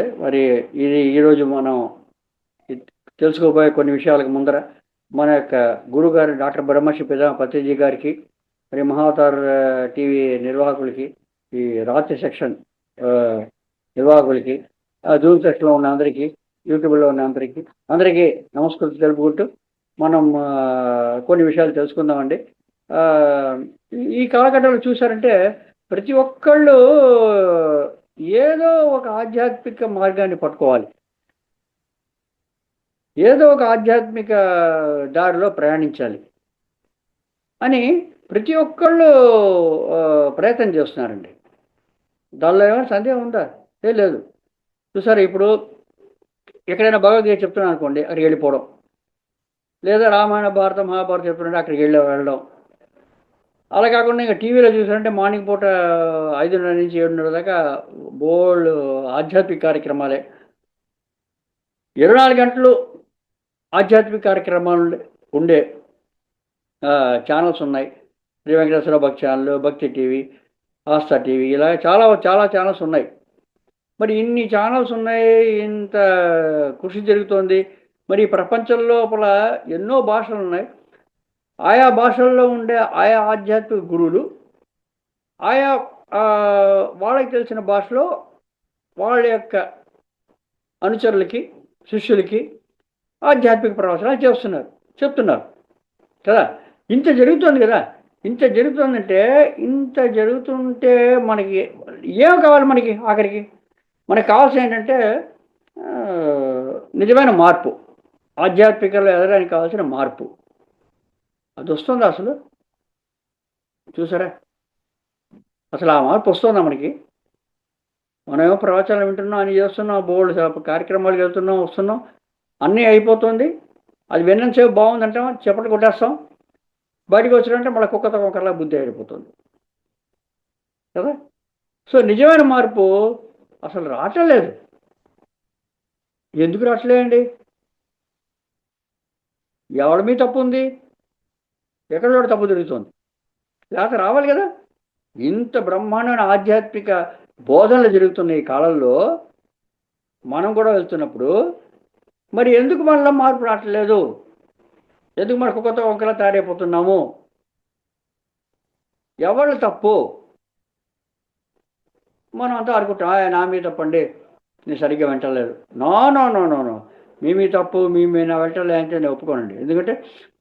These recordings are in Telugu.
ఉంటుంది. మరి ఈరోజు మనం తెలుసుకోబోయే కొన్ని విషయాలకు ముందర మన యొక్క గురుగారు డాక్టర్ బ్రహ్మశ్రీ పితామహ పత్రిజీ గారికి, మరి మహావతార్ టీవీ నిర్వాహకులకి, ఈ రాత్రి సెక్షన్ నిర్వాహకులకి, జూమ్ సెక్షన్లో ఉన్న అందరికీ, యూట్యూబ్లో ఉన్న అందరికీ నమస్కృతి తెలుపుకుంటూ మనం కొన్ని విషయాలు తెలుసుకుందామండి. ఈ కాలఘట్టంలో చూసారంటే ప్రతి ఒక్కళ్ళు ఏదో ఒక ఆధ్యాత్మిక మార్గాన్ని పట్టుకోవాలి, ఏదో ఒక ఆధ్యాత్మిక దారిలో ప్రయాణించాలి అని ప్రతి ఒక్కళ్ళు ప్రయత్నం చేస్తున్నారండి. దానిలో ఏమైనా సందేహం ఉందా? లేదు. చూసారు, ఇప్పుడు ఎక్కడైనా భగవద్గీత చెప్తున్నాను అనుకోండి, అక్కడికి వెళ్ళిపోవడం, లేదా రామాయణ భారతం మహాభారతం చెప్తుంటే అక్కడికి వెళ్ళడం. అలా కాకుండా ఇంకా టీవీలో చూసారంటే మార్నింగ్ పూట 5:30 నుంచి 7:30 దాకా బోల్డ్ ఆధ్యాత్మిక కార్యక్రమాలే. 24 గంటలు ఆధ్యాత్మిక కార్యక్రమాలు ఉండే ఛానల్స్ ఉన్నాయి. శ్రీ వెంకటేశ్వర భక్తి ఛానల్, భక్తి టీవీ, ఆస్థా టీవీ, ఇలా చాలా చాలా ఛానల్స్ ఉన్నాయి. మరి ఇన్ని ఛానల్స్ ఉన్నాయి, ఇంత కృషి జరుగుతోంది. మరి ప్రపంచం లోపల ఎన్నో భాషలు ఉన్నాయి. ఆయా భాషల్లో ఉండే ఆయా ఆధ్యాత్మిక గురువులు ఆయా వాళ్ళకి తెలిసిన భాషలో వాళ్ళ యొక్క అనుచరులకి, శిష్యులకి ఆధ్యాత్మిక ప్రవచనాలు చెప్తున్నారు కదా. ఇంత జరుగుతుంది కదా. ఇంత జరుగుతుందంటే, ఇంత జరుగుతుంటే మనకి ఏం కావాలి? ఆఖరికి మనకు కావాల్సిన ఏంటంటే నిజమైన మార్పు, ఆధ్యాత్మికలో ఎదగడానికి కావాల్సిన మార్పు. అది వస్తుందా అసలు? చూసారా, అసలు ఆ మార్పు వస్తుందా మనకి? మనమేమో ప్రవచనాలు వింటున్నాం, అని చేస్తున్నాం, బోల్డ్ కార్యక్రమాలకు వెళ్తున్నాం, వస్తున్నాం, అన్నీ అయిపోతుంది. అది విన్నంతసేపు బాగుందంటాం, చెప్పట్లు కొట్టేస్తాం, బయటకు వచ్చినంటే మళ్ళీ కుక్కతో ఒకలా బుద్ధి అయిపోతుంది కదా. సో నిజమైన మార్పు అసలు రావటం లేదు. ఎందుకు రావట్లేదండి? ఎవరి మీద తప్పు ఉంది? ఎక్కడో తప్పు జరుగుతుంది, లేకపోతే రావాలి కదా. ఇంత బ్రహ్మాండమైన ఆధ్యాత్మిక బోధనలు జరుగుతున్న ఈ కాలంలో మనం కూడా వెళ్తున్నప్పుడు మరి ఎందుకు మనలో మార్పు రావట్లేదు? ఎందుకు మన కుక్కతో వంకలా తయారైపోతున్నాము? ఎవరు తప్పు? మనం అంతా అనుకుంటాం, నా మీద తప్పండి, నేను సరిగ్గా వెంటలేదు. No no no no no మీ మీద తప్పు, మీ నా వెంటలే అంటే నేను ఒప్పుకోనండి. ఎందుకంటే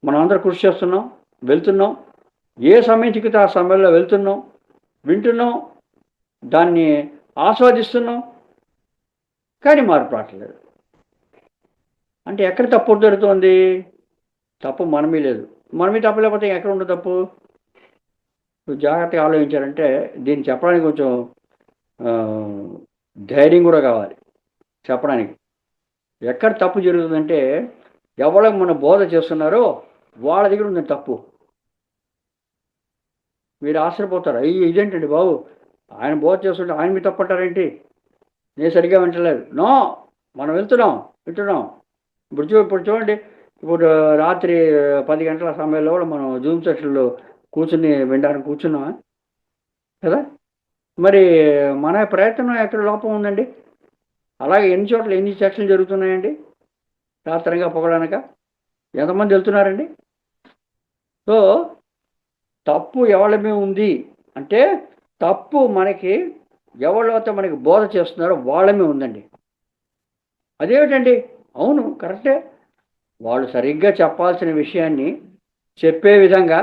మనం అందరూ కృషి చేస్తున్నాం, వెళ్తున్నాం, ఏ సమయం చిక్కితే ఆ సమయంలో వెళ్తున్నాం, వింటున్నాం, దాన్ని ఆస్వాదిస్తున్నాం, కానీ మార్పు రావట్లేదు. అంటే ఎక్కడ తప్పు జరుగుతుంది? తప్పు మనమే లేదు. మనమే తప్పు లేకపోతే ఎక్కడ ఉండదు తప్పు? జాగ్రత్తగా ఆలోచించారంటే దీన్ని చెప్పడానికి కొంచెం ధైర్యం కూడా కావాలి చెప్పడానికి. ఎక్కడ తప్పు జరుగుతుందంటే ఎవరికి మనం బోధ చేస్తున్నారో వాళ్ళ దగ్గర ఉంది తప్పు. మీరు ఆశ్చర్యపోతారు, అయ్యి ఇదేంటండి బాబు, ఆయన బోధ చేస్తుంటే ఆయన మీ తప్పు అంటారేంటి, నేను సరిగ్గా వింటలేదు. నో, మనం వింటున్నాం. ఇప్పుడు చూడండి, ఇప్పుడు రాత్రి 10 గంటల సమయంలో కూడా మనం జూమ్ సెషన్లో కూర్చుని వినడానికి కూర్చున్నామా కదా. మరి మన ప్రయత్నం ఎక్కడ లోపం ఉందండి? అలాగే ఎన్ని చోట్ల ఎన్ని సెక్షన్లు జరుగుతున్నాయండి రాత్రంగా పొగడనక? ఎంతమంది వెళ్తున్నారండి? సో తప్పు ఎవళ్ళమే ఉంది అంటే, తప్పు మనకి ఎవళ్ళైతే మనకి బోధ చేస్తున్నారో వాళ్ళమే ఉందండి. అదేమిటండి? అవును, కరెక్టే. వాళ్ళు సరిగ్గా చెప్పాల్సిన విషయాన్ని చెప్పే విధంగా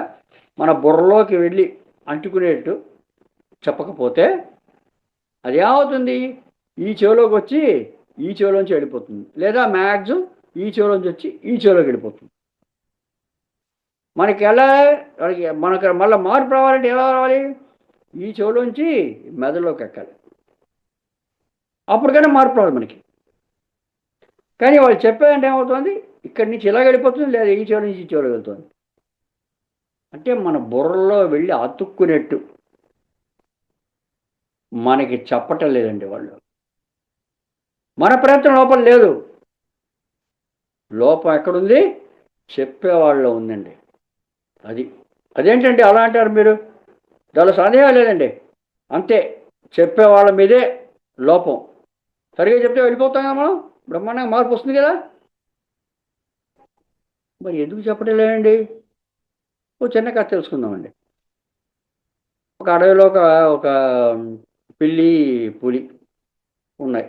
మన బుర్రలోకి వెళ్ళి అంటుకునేట్టు చెప్పకపోతే అది ఏమవుతుంది? ఈ చెవిలోకి వచ్చి ఈ చెవిలోంచి వెళ్ళిపోతుంది, లేదా మ్యాక్సిమం ఈ చెవిలోంచి వచ్చి ఈ చెవిలోకి వెళ్ళిపోతుంది. మనకు మళ్ళీ మార్పు రావాలంటే ఎలా రావాలి? ఈ చెవిలోంచి మెదడులోకి ఎక్కాలి, అప్పటికైనా మార్పు రావాలి మనకి. కానీ వాళ్ళు చెప్పేదంటే ఏమవుతుంది? ఇక్కడి నుంచి ఇలా వెళ్ళిపోతుంది, లేదా ఈ చెవి నుంచి ఈ చెవిలో వెళ్తుంది. అంటే మన బుర్రలో వెళ్ళి అతుక్కునేట్టు మనకి చెప్పటం లేదండి వాళ్ళు. మన ప్రయత్నం లోపల లేదు, లోపం ఎక్కడుంది? చెప్పేవాళ్ళలో ఉందండి. అదేంటండి అలా అంటారు మీరు? దానిలో సందేహం లేదండి. అంతే, చెప్పేవాళ్ళ మీదే లోపం. సరిగా చెప్తే వెళ్ళిపోతాం కదా మనం, బ్రహ్మాండంగా మార్పు వస్తుంది కదా. మరి ఎందుకు చెప్పడం లేదండి? ఓ చిన్న కథ తెలుసుకుందామండి. ఒక అడవిలో ఒక పిల్లి, పులి ఉన్నాయి.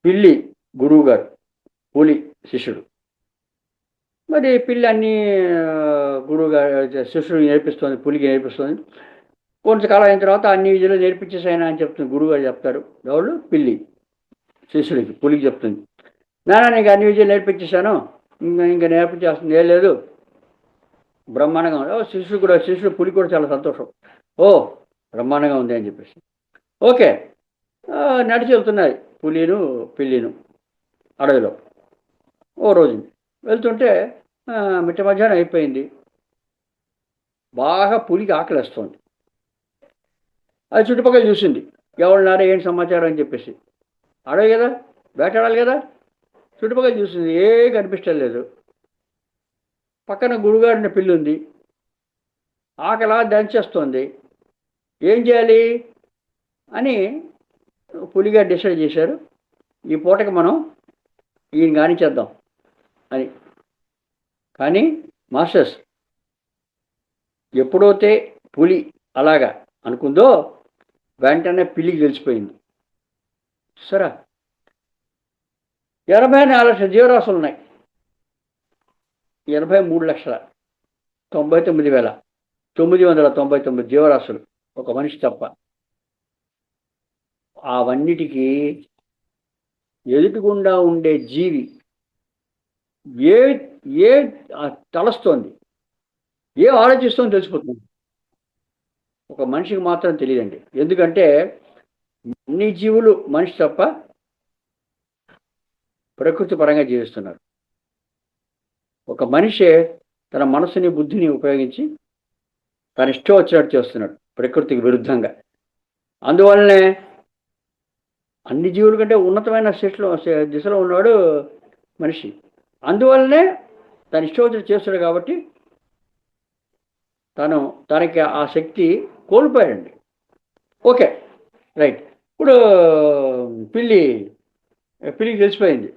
పిల్లి గురువు గారు, పులి శిష్యుడు. మరి పిల్లి అన్ని గురువు గారు శిష్యుడు నేర్పిస్తుంది, పులికి నేర్పిస్తుంది. కొంతకాలం అయిన తర్వాత అన్ని విధులు నేర్పించేసాయన అని చెప్తుంది గురువు గారు చెప్తారు. ఎవరు? పిల్లి శిష్యుడికి, పులికి చెప్తుంది. నాన్న నీకు అన్ని విద్యలు నేర్పించేశాను, ఇంకా నేర్పించేస్తుంది ఏం లేదు, బ్రహ్మాండంగా ఉంది. శిష్యుడు పులి కూడా చాలా సంతోషం. ఓ బ్రహ్మాండంగా ఉంది అని చెప్పేసి. ఓకే, నడిచి వెళ్తున్నాయి పులిను పిల్లిను అడవిలో. ఓ రోజు వెళ్తుంటే మిట్ట మధ్యాహ్నం అయిపోయింది. బాగా పులికి ఆకలిస్తుంది. అది చుట్టుపక్కల చూసింది, ఎవరున్నారా ఏంటి సమాచారం అని చెప్పేసి. అడవి కదా, వేటాడాలి కదా. చుట్టుపక్కల చూసింది, ఏ కనిపించడం లేదు. పక్కన గురుగారిన పిల్లి ఉంది, ఆకలా దంచేస్తోంది. ఏం చేయాలి అని పులిగా డిసైడ్ చేశారు, ఈ పూటకి మనం ఈయన కానిచేద్దాం అని. కానీ మాస్టర్స్, ఎప్పుడైతే పులి అలాగా అనుకుందో వెంటనే పిల్లికి తెలిసిపోయింది. సరే, 84 లక్షల జీవరాశులు ఉన్నాయి. 83,99,999 జీవరాశులు, ఒక మనిషి తప్ప. అవన్నిటికీ ఎదుటిగుండా ఉండే జీవి ఏ ఏ తలస్తోంది, ఏ ఆలోచిస్తోంది తెలిసిపోతుంది. ఒక మనిషికి మాత్రం తెలియదండి. ఎందుకంటే అన్ని జీవులు మనిషి తప్ప ప్రకృతి పరంగా జీవిస్తున్నారు. ఒక మనిషే తన మనసుని బుద్ధిని ఉపయోగించి తన ఇష్టం వచ్చినట్టు చేస్తున్నాడు, ప్రకృతికి విరుద్ధంగా. అందువల్లనే అన్ని జీవుల కంటే ఉన్నతమైన దిశలో ఉన్నాడు మనిషి. అందువల్లనే తన ఇష్టం వచ్చినట్టు చేస్తున్నాడు. కాబట్టి తనకి ఆ శక్తి కోల్పోయాడండి. Okay, right. ఇప్పుడు పిల్లికి తెలిసిపోయింది,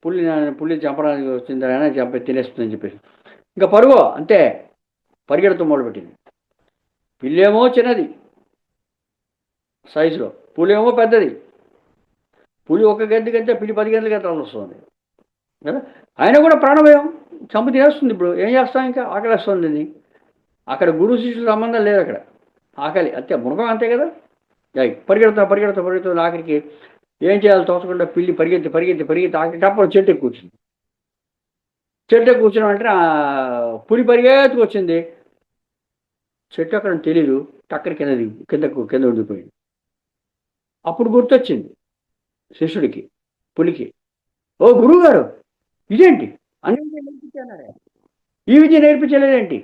పుల్లి చంపడానికి వచ్చిందని, తినేస్తుందని చెప్పేసి. ఇంకా పరుగు అంతే, పరిగెడుతూ మొదలుపెట్టింది. పిల్లేమో చిన్నది సైజులో, పులేమో పెద్దది. పులి ఒక గంటకంటే పిల్లి 10 గంటలకి ఎంత వస్తుంది కదా. ఆయన కూడా ప్రాణభయం, చంపు తినేస్తుంది. ఇప్పుడు ఏం చేస్తాం, ఇంకా ఆకలి వస్తుంది. అక్కడ గురు శిష్యుల సంబంధం లేదు, అక్కడ ఆకలి అంతే, మృగం అంతే కదా. పరిగెడుతున్న ఆఖరికి ఏం చేయాలి తోచకుండా పిల్లి పరిగెత్తి ఆఖరికి అప్పుడు చెట్టు కూర్చుంది. కూర్చున్న వెంటనే పులి పరిగెత్తుకు వచ్చింది. చెట్టు అక్కడ తెలీదు, టక్కరి కింద ఉండిపోయింది. అప్పుడు గుర్తొచ్చింది శిష్యుడికి, పులికి, ఓ గురువుగారు, ఇదేంటి అన్ని విద్య నేర్పించారే, ఈ విద్య నేర్పించలేదేంటి,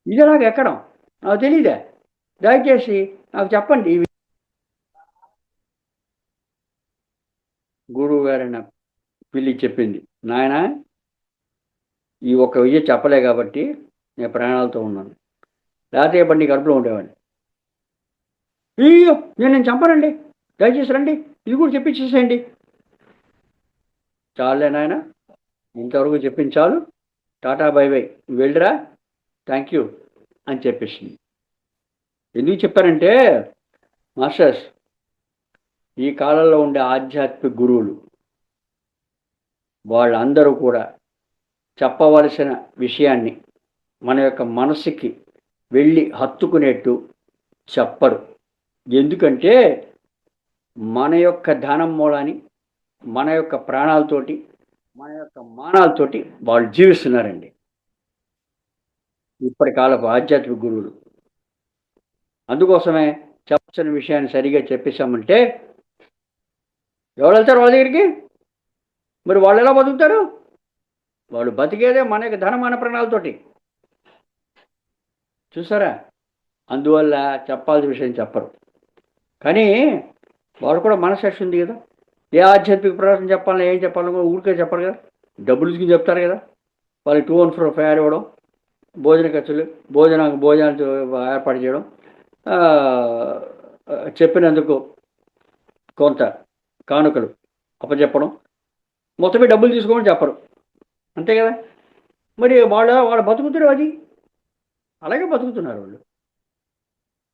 ఇది నాకు ఎక్కడం నాకు తెలీదా, దయచేసి నాకు చెప్పండి. గురువు గారైన పిల్లి చెప్పింది, నాయన ఈ ఒక్క విద్య చెప్పలే కాబట్టి నేను ప్రాణాలతో ఉన్నాను, లేకపోతే ఏ బండి కడుపులో ఉండేవాడిని. అయ్యో నేను చంపనండి, దయచేసి రండి, ఇది కూడా చెప్పించేసేయండి. చాలే నాయన, ఇంతవరకు చెప్పించాలు, టాటా బై బై, వెళ్ళిరా, థ్యాంక్ యూ అని చెప్పేసింది. ఎందుకు చెప్పారంటే మాస్టర్స్, ఈ కాలంలో ఉండే ఆధ్యాత్మిక గురువులు వాళ్ళందరూ కూడా చెప్పవలసిన విషయాన్ని మన యొక్క మనసుకి వెళ్ళి హత్తుకునేట్టు చెప్పరు. ఎందుకంటే మన యొక్క ధ్యానం మూలాన్ని, మన యొక్క ప్రాణాలతోటి, మన యొక్క మానాలతోటి వాళ్ళు జీవిస్తున్నారండి ఇప్పటి కాలపు ఆధ్యాత్మిక గురువులు. అందుకోసమే చెప్పాల్సిన విషయాన్ని సరిగా చెప్పేశామంటే ఎవరు వెళ్తారు వాళ్ళ దగ్గరికి? మరి వాళ్ళు ఎలా బతుకుతారు? వాళ్ళు బతికేదే మన యొక్క ధనమాన ప్రాణాలతోటి, చూసారా. అందువల్ల చెప్పాల్సిన విషయం చెప్పరు. కానీ వాడు కూడా మనసాక్షి ఉంది కదా, ఏ ఆధ్యాత్మిక ప్రవేశం చెప్పాలని, ఏం చెప్పాలని ఊరికే చెప్పరు కదా, డబ్బులు తీసుకుని చెప్తారు కదా. వాళ్ళకి 2 1 4 ఫేర్ ఇవ్వడం, భోజన ఖర్చులు, భోజనాలు ఏర్పాటు చేయడం, చెప్పినందుకు కొంత కానుకలు అప్పచెప్పడం, మొత్తమే డబ్బులు తీసుకోమని చెప్పరు. అంతే కదా. మరి వాళ్ళ బతుకుతున్నారు అది, అలాగే బతుకుతున్నారు వాళ్ళు.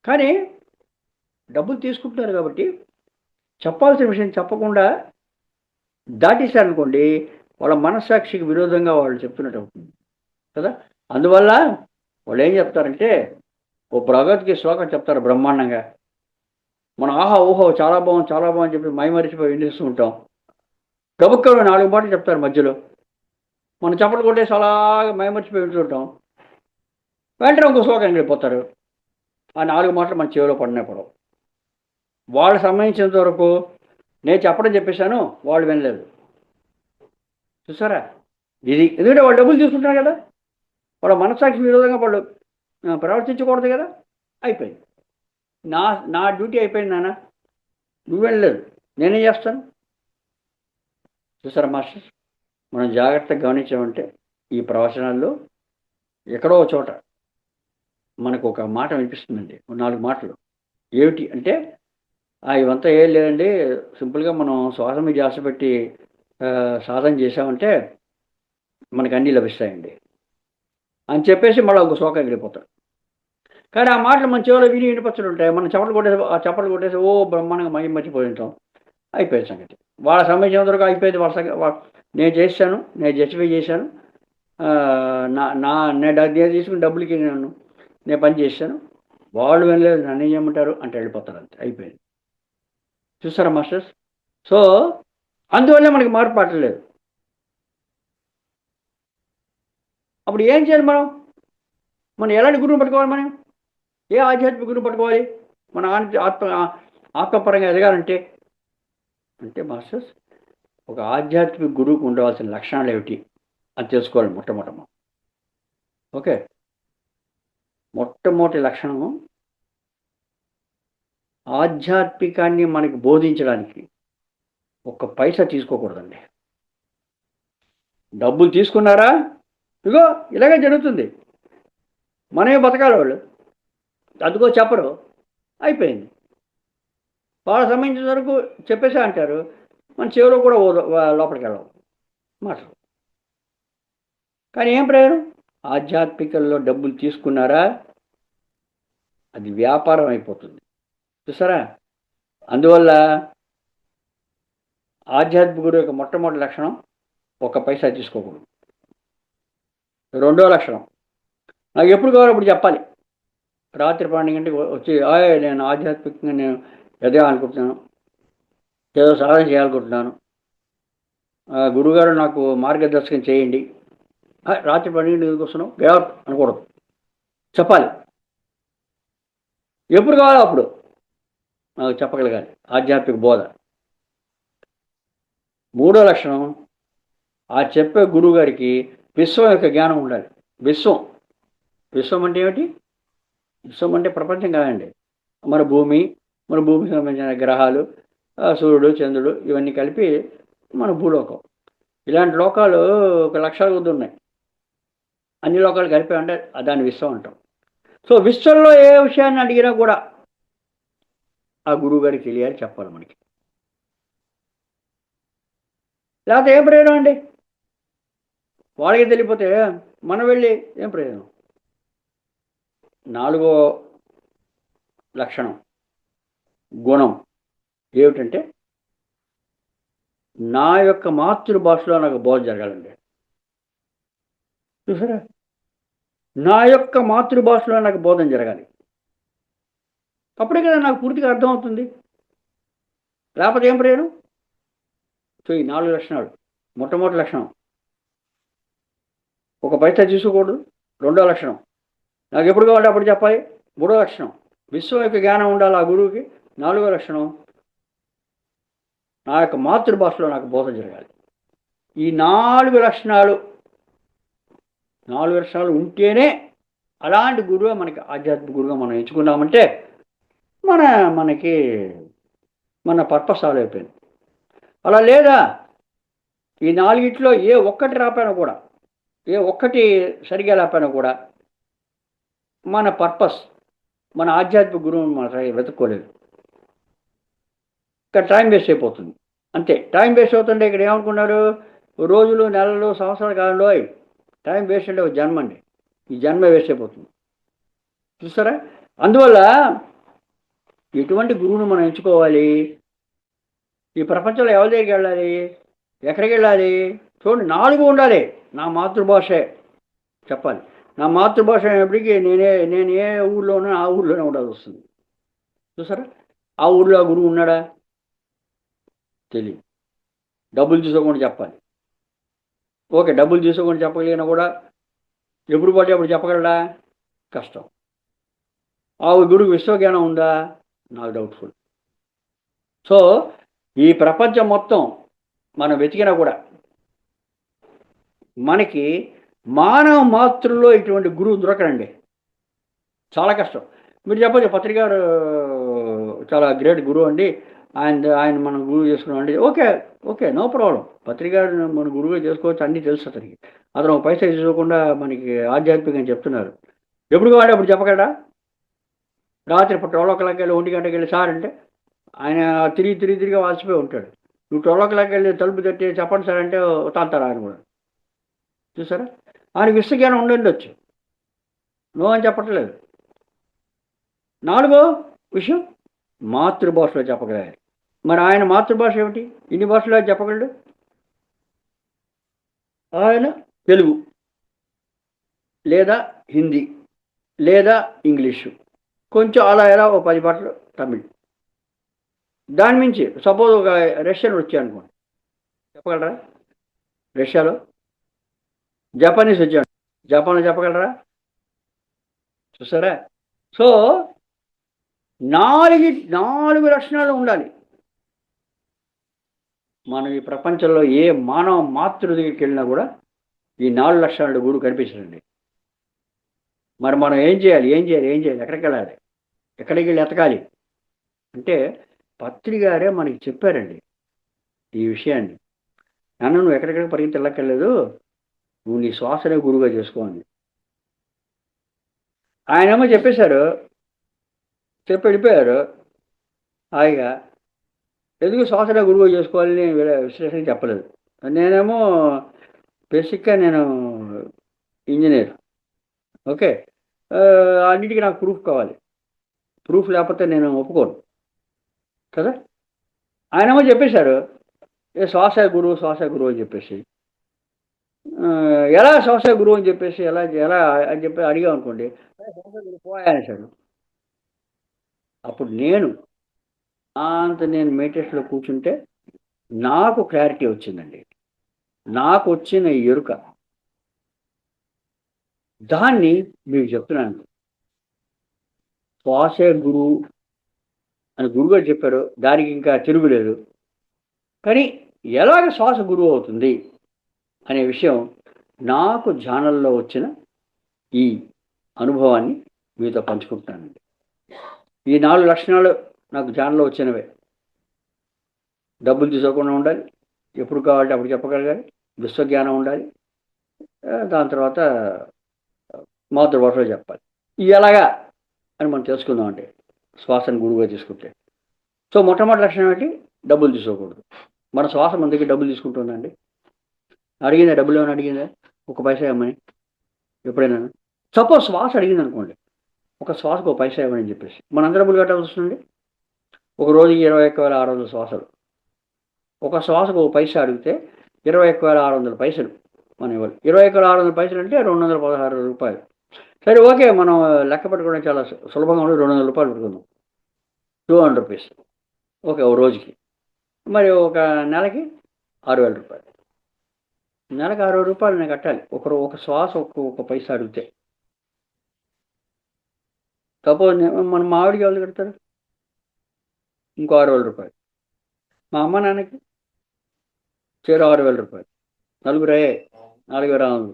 కానీ డబ్బులు తీసుకుంటున్నారు కాబట్టి చెప్పాల్సిన విషయం చెప్పకుండా దాటేశారనుకోండి, వాళ్ళ మనస్సాక్షికి విరోధంగా వాళ్ళు చెప్తున్నట్టు అవుతుంది కదా. అందువల్ల వాళ్ళు ఏం చెప్తారంటే, ఓ భగవద్గీత శ్లోకం చెప్తారు బ్రహ్మాండంగా. మనం ఆహా ఓహో చాలా బాగుంది చాలా బాగుంది చెప్పి మైమరిచిపోయి వినిస్తూ ఉంటాం. గబుక్కలు 4 మాటలు చెప్తారు మధ్యలో, మనం చప్పట్లు కొట్టేసి అలాగా మైమరిచిపోయి వింటుంటాం. వెంటనే ఇంకో శ్లోకం వెళ్ళిపోతారు. ఆ 4 మాటలు మన చెవిలో పడినా పడవు. వాళ్ళకి సంబంధించినంత వరకు నేను చెప్పేశాను, వాళ్ళు వినలేదు. చూసారా, ఇది ఎందుకంటే వాళ్ళు డబ్బులు తీసుకుంటున్నారు కదా, వాళ్ళ మనస్సాక్షి విరోధంగా వాళ్ళు ప్రవర్తించకూడదు కదా. అయిపోయింది, నా నా డ్యూటీ అయిపోయింది నాన్న, నువ్వు వెళ్ళలేదు, నేనేం చేస్తాను. చూసారా మాస్టర్, మనం జాగ్రత్తగా గమనించామంటే ఈ ప్రవచనాల్లో ఎక్కడో చోట మనకు ఒక మాట వినిపిస్తుందండి, 4 మాటలు. ఏమిటి అంటే, ఇవంతా ఏం లేదండి, సింపుల్గా మనం శ్వాస మీద ధ్యాస పెట్టి సాధన చేసామంటే మనకు అన్నీ లభిస్తాయండి అని చెప్పేసి మళ్ళీ ఒక శ్లోకం వెళ్ళిపోతాడు. కానీ ఆ మాటలు మన చెవిలో వినిపించలు ఉంటాయి. మనం చప్పట్లు కొట్టేసి ఓ బ్రహ్మాండంగా మర్చిపోయి ఉంటాం. అయిపోయింది సంగతి. వాళ్ళ సంబంధించిన వరకు అయిపోయింది. నేను చేశాను, నేను జస్టిఫై చేశాను, నేను తీసుకుని డబ్బులకి నేను పని చేశాను, వాళ్ళు వెళ్ళలేదు, నన్ను ఏం చేయమంటారు అంటే వెళ్ళిపోతారు. అంతే, అయిపోయింది. చూసారా మాస్టర్స్. సో అందువల్లే మనకి మార్పు పట్టలేదు. అప్పుడు ఏం చేయాలి మనం ఎలాంటి గురువుని పట్టుకోవాలి, మనం ఏ ఆధ్యాత్మిక గురువు పట్టుకోవాలి మన ఆత్మపరంగా ఎదగాలంటే? అంటే మాస్టర్స్, ఒక ఆధ్యాత్మిక గురువుకు ఉండవలసిన లక్షణాలు ఏమిటి అని తెలుసుకోవాలి మొట్టమొదట. ఓకే, మొట్టమొదటి లక్షణము, ఆధ్యాత్మికాన్ని మనకి బోధించడానికి ఒక్క పైసా తీసుకోకూడదండి. డబ్బులు తీసుకున్నారా, ఇగో ఇలాగే జరుగుతుంది, మనమే బతకాలి, వాళ్ళు అందుకో చెప్పరు, అయిపోయింది. వాళ్ళ సంబంధించిన వరకు చెప్పేసా అంటారు, మన చెవిలో కూడా లోపలికి వెళ్ళవు మాటలు. కానీ ఏం ప్రయోజనం? ఆధ్యాత్మికల్లో డబ్బులు తీసుకున్నారా, అది వ్యాపారం అయిపోతుంది. చూసారా. అందువల్ల ఆధ్యాత్మిక గురువు యొక్క మొట్టమొదటి లక్షణం, ఒక్క పైసా తీసుకోకూడదు. రెండో లక్షణం, నాకు ఎప్పుడు కావాలో అప్పుడు చెప్పాలి. రాత్రి 12 గంటలకు వచ్చి నేను ఆధ్యాత్మికంగా నేను ఎదగాలనుకుంటున్నాను, ఏదో సాధన చేయాలనుకుంటున్నాను, గురువుగారు నాకు మార్గదర్శకం చేయండి. రాత్రి 12 గంటలకు ఎందుకు వస్తున్నావు, గెట్ అనకూడదు, చెప్పాలి. ఎప్పుడు కావాలో అప్పుడు నాకు చెప్పగలగాలి, ఆధ్యాత్మిక బోధ. మూడో లక్షణం, ఆ చెప్పే గురువు గారికి విశ్వం యొక్క జ్ఞానం ఉండాలి. విశ్వం అంటే ఏమిటి? విశ్వం అంటే ప్రపంచం కాదండి, మన భూమికి సంబంధించిన గ్రహాలు, సూర్యుడు, చంద్రుడు, ఇవన్నీ కలిపి మన భూలోకం. ఇలాంటి లోకాలు 1 లక్షల కొద్ది ఉన్నాయి. అన్ని లోకాలు కలిపి అంటే దాన్ని విశ్వం అంటాం. సో విశ్వంలో ఏ విషయాన్ని అడిగినా కూడా ఆ గురువు గారికి తెలియాలి, చెప్పాలి మనకి. లేకపోతే ఏం ప్రయోజనం అండి? వాళ్ళకి తెలియపోతే మనం వెళ్ళి ఏం ప్రయోజనం? 4వ లక్షణం, గుణం ఏమిటంటే, నా యొక్క మాతృభాషలో నాకు బోధ జరగాలండి. చూసారా, నా యొక్క మాతృభాషలో నాకు బోధన జరగాలి. అప్పుడే కదా నాకు పూర్తిగా అర్థమవుతుంది. లేకపోతే ఏం ప్రయోజనం? సో ఈ 4 లక్షణాలు. మొట్టమొదటి లక్షణం, ఒక పైసా తీసుకోకూడదు. రెండో లక్షణం, నాకు ఎప్పుడు కావాలంటే అప్పుడు చెప్పాలి. మూడో లక్షణం, విశ్వం యొక్క జ్ఞానం ఉండాలి ఆ గురువుకి. 4వ లక్షణం, నా యొక్క మాతృభాషలో నాకు బోధ జరగాలి. ఈ 4 లక్షణాలు ఉంటేనే అలాంటి గురువు మనకి ఆధ్యాత్మిక గురువుగా మనం ఎంచుకున్నామంటే మనకి మన పర్పస్ సాల్వ్ అయిపోయింది. అలా లేదా, ఈ 4ట్లో ఏ ఒక్కటి రాపోయినా కూడా, ఏ ఒక్కటి సరిగా లేకపోయినా కూడా మన పర్పస్, మన ఆధ్యాత్మిక గురువుని మన వెతుక్కోలేదు. ఇక్కడ టైం వేస్ట్ అయిపోతుంది. అంతే, టైం వేస్ట్ అవుతుంటే ఇక్కడ ఏమనుకున్నారు, రోజులు నెలలు సంవత్సరాలు కాలంలో టైం వేస్ట్ అంటే ఒక జన్మ అండి. ఈ జన్మ వేస్ట్ అయిపోతుంది, చూస్తారా. అందువల్ల ఎటువంటి గురువును మనం ఎంచుకోవాలి, ఈ ప్రపంచంలో ఎవరి దగ్గరికి వెళ్ళాలి, ఎక్కడికి వెళ్ళాలి, చూడండి 4 ఉండాలి. నా మాతృభాషే చెప్పాలి. నా మాతృభాష అయినప్పటికీ నేను ఏ ఊళ్ళో ఉన్నా ఆ ఊళ్ళోనే ఉండాల్సి వస్తుంది, చూసారా. ఆ ఊళ్ళో ఆ గురువు ఉన్నాడా తెలియదు. డబ్బులు తీసుకోకుండా చెప్పాలి. ఓకే, డబ్బులు తీసుకోకుండా చెప్పగలిగినా కూడా ఎప్పుడు పడితే అప్పుడు చెప్పగలడా, కష్టం. ఆ గురువు విశ్వజ్ఞానం ఉందా, నాకు డౌట్ఫుల్. సో ఈ ప్రపంచం మొత్తం మనం వెతికినా కూడా మనకి మానవ మాతృల్లో ఇటువంటి గురువు దొరకడండి, చాలా కష్టం. మీరు చెప్పచ్చు పత్రికారు చాలా గ్రేట్ గురువు అండి, ఆయన మనం గురువు చేసుకున్నాం అండి. Okay okay, no problem. పత్రికారు మన గురువుగా చేసుకోవచ్చు, అన్నీ తెలుసు అతనికి. అతను ఒక పైసా తీసుకోకుండా మనకి ఆధ్యాత్మికంగా చెప్తున్నారు. ఎప్పుడు కావాలి అప్పుడు చెప్పగలడా, రాత్రి 12 o'clock వెళ్ళి 1 గంటకి వెళ్ళి సార్ అంటే ఆయన తిరిగి వాల్సిపోయి ఉంటాడు. నువ్వు 12 o'clock వెళ్ళి తలుపు తట్టి చెప్పండి సార్ అంటే తాంతారు ఆయన కూడా, చూసారా. ఆయనకి విశ్వజ్ఞానం ఉండొచ్చు, నో అని చెప్పట్లేదు. 4వ విషయం మాతృభాషలో చెప్పగలగాలి. మరి ఆయన మాతృభాష ఏమిటి, ఇన్ని భాషలో చెప్పగలడు. ఆయన తెలుగు లేదా హిందీ లేదా ఇంగ్లీషు, కొంచెం అలా ఎలా ఓ 10 భాషలు తమిళ్. దాని మించి సపోజ్ ఒక రష్యన్ వచ్చాయనుకోండి, చెప్పగలరా. రష్యాలో జపానీస్ వచ్చాడు, జపాన్లో చెప్పగలరా, చూసారా. సో 4 లక్షణాలు ఉండాలి. మనం ఈ ప్రపంచంలో ఏ మానవ మాతృ దగ్గరికి వెళ్ళినా కూడా ఈ 4 లక్షణాలు గురువు కనిపించండి. మరి మనం ఏం చేయాలి, ఎక్కడికి వెళ్ళాలి, ఎక్కడికి వెళ్ళి ఎతకాలి అంటే పత్రి గారే మనకి చెప్పారండి ఈ విషయాన్ని. నన్ను నువ్వు ఎక్కడికైనా పరిగెత్తి వెళ్ళక్కర్లేదు, నువ్వు నీ శ్వాసనే గురువుగా చేసుకోవాలి. ఆయనేమో చెప్పేశారు, చెప్పి వెళ్ళిపోయారు హాయిగా. ఎందుకు శ్వాసనే గురువుగా చేసుకోవాలని విశ్లేషణ చెప్పలేదు. నేనేమో బేసిక్గా నేను ఇంజనీర్, ఓకే. అన్నిటికీ నాకు ప్రూఫ్ కావాలి, ప్రూఫ్ లేకపోతే నేను ఒప్పుకోను కదా. ఆయనేమో చెప్పేశారు శ్వాస గురువు అని చెప్పేసి. ఎలా శ్వాస గురువు అని చెప్పేసి ఎలా అని చెప్పి అడిగాం అనుకోండి, శ్వాస గురువు పోయానేశాడు. అప్పుడు నేను మెడిటేషన్లో కూర్చుంటే నాకు క్లారిటీ వచ్చిందండి, నాకు వచ్చిన ఎరుక, దాన్ని మీకు చెప్తున్నాను. శ్వాసే గురువు అని గురువుగారు చెప్పారు, దానికి ఇంకా తిరుగులేదు. కానీ ఎలాగ శ్వాస గురువు అవుతుంది అనే విషయం నాకు ధ్యానంలో వచ్చిన ఈ అనుభవాన్ని మీతో పంచుకుంటున్నానండి. ఈ 4 లక్షణాలు నాకు ధ్యానంలో వచ్చినవే. డబ్బులు తీసుకోకుండా ఉండాలి, ఎప్పుడు కావాలంటే అప్పుడు చెప్పగలగాలి, విశ్వజ్ఞానం ఉండాలి, దాని తర్వాత మాతృభాషలో చెప్పాలి. ఎలాగా అని మనం తెలుసుకుందామంటే శ్వాసను గురువుగా తీసుకుంటే. సో మొట్టమొదటి లక్షణం ఏంటి, డబ్బులు తీసుకోకూడదు. మన శ్వాస మన దగ్గర డబ్బులు తీసుకుంటుందండి, అడిగిందా, డబ్బులు ఏమైనా అడిగిందా, 1 పైసా ఇవ్వమని ఎప్పుడైనా. సపోజ్ శ్వాస అడిగింది అనుకోండి, ఒక శ్వాసకు 1 పైసా ఇవ్వమని చెప్పేసి మనందరం డబ్బులు కట్టాల్సి వస్తుంది. ఒక రోజుకి 21,600 శ్వాసలు, ఒక శ్వాసకు 1 పైసా అడిగితే 21,600 పైసలు మనం ఇవ్వాలి. 21,600 పైసలు అంటే 216 రూపాయలు. సరే ఓకే, మనం లెక్క పెట్టుకోవడం చాలా సులభంగా ఉండి 200 రూపాయలు పెట్టుకుందాం, 200 రూపీస్. ఓకే, ఓ రోజుకి. మరి ఒక నెలకి 6,000 రూపాయలు. నెలకు 60 రూపాయలు నేను కట్టాలి ఒక శ్వాస 1 పైసా అడిగితే. సపోజ్ మన మావిడికి ఎవరు కడతారు, ఇంకో 6,000 రూపాయలు. మా అమ్మ నాన్నకి చేరు 6,000 రూపాయలు. నలుగురు అయ్యాయి, 4,600.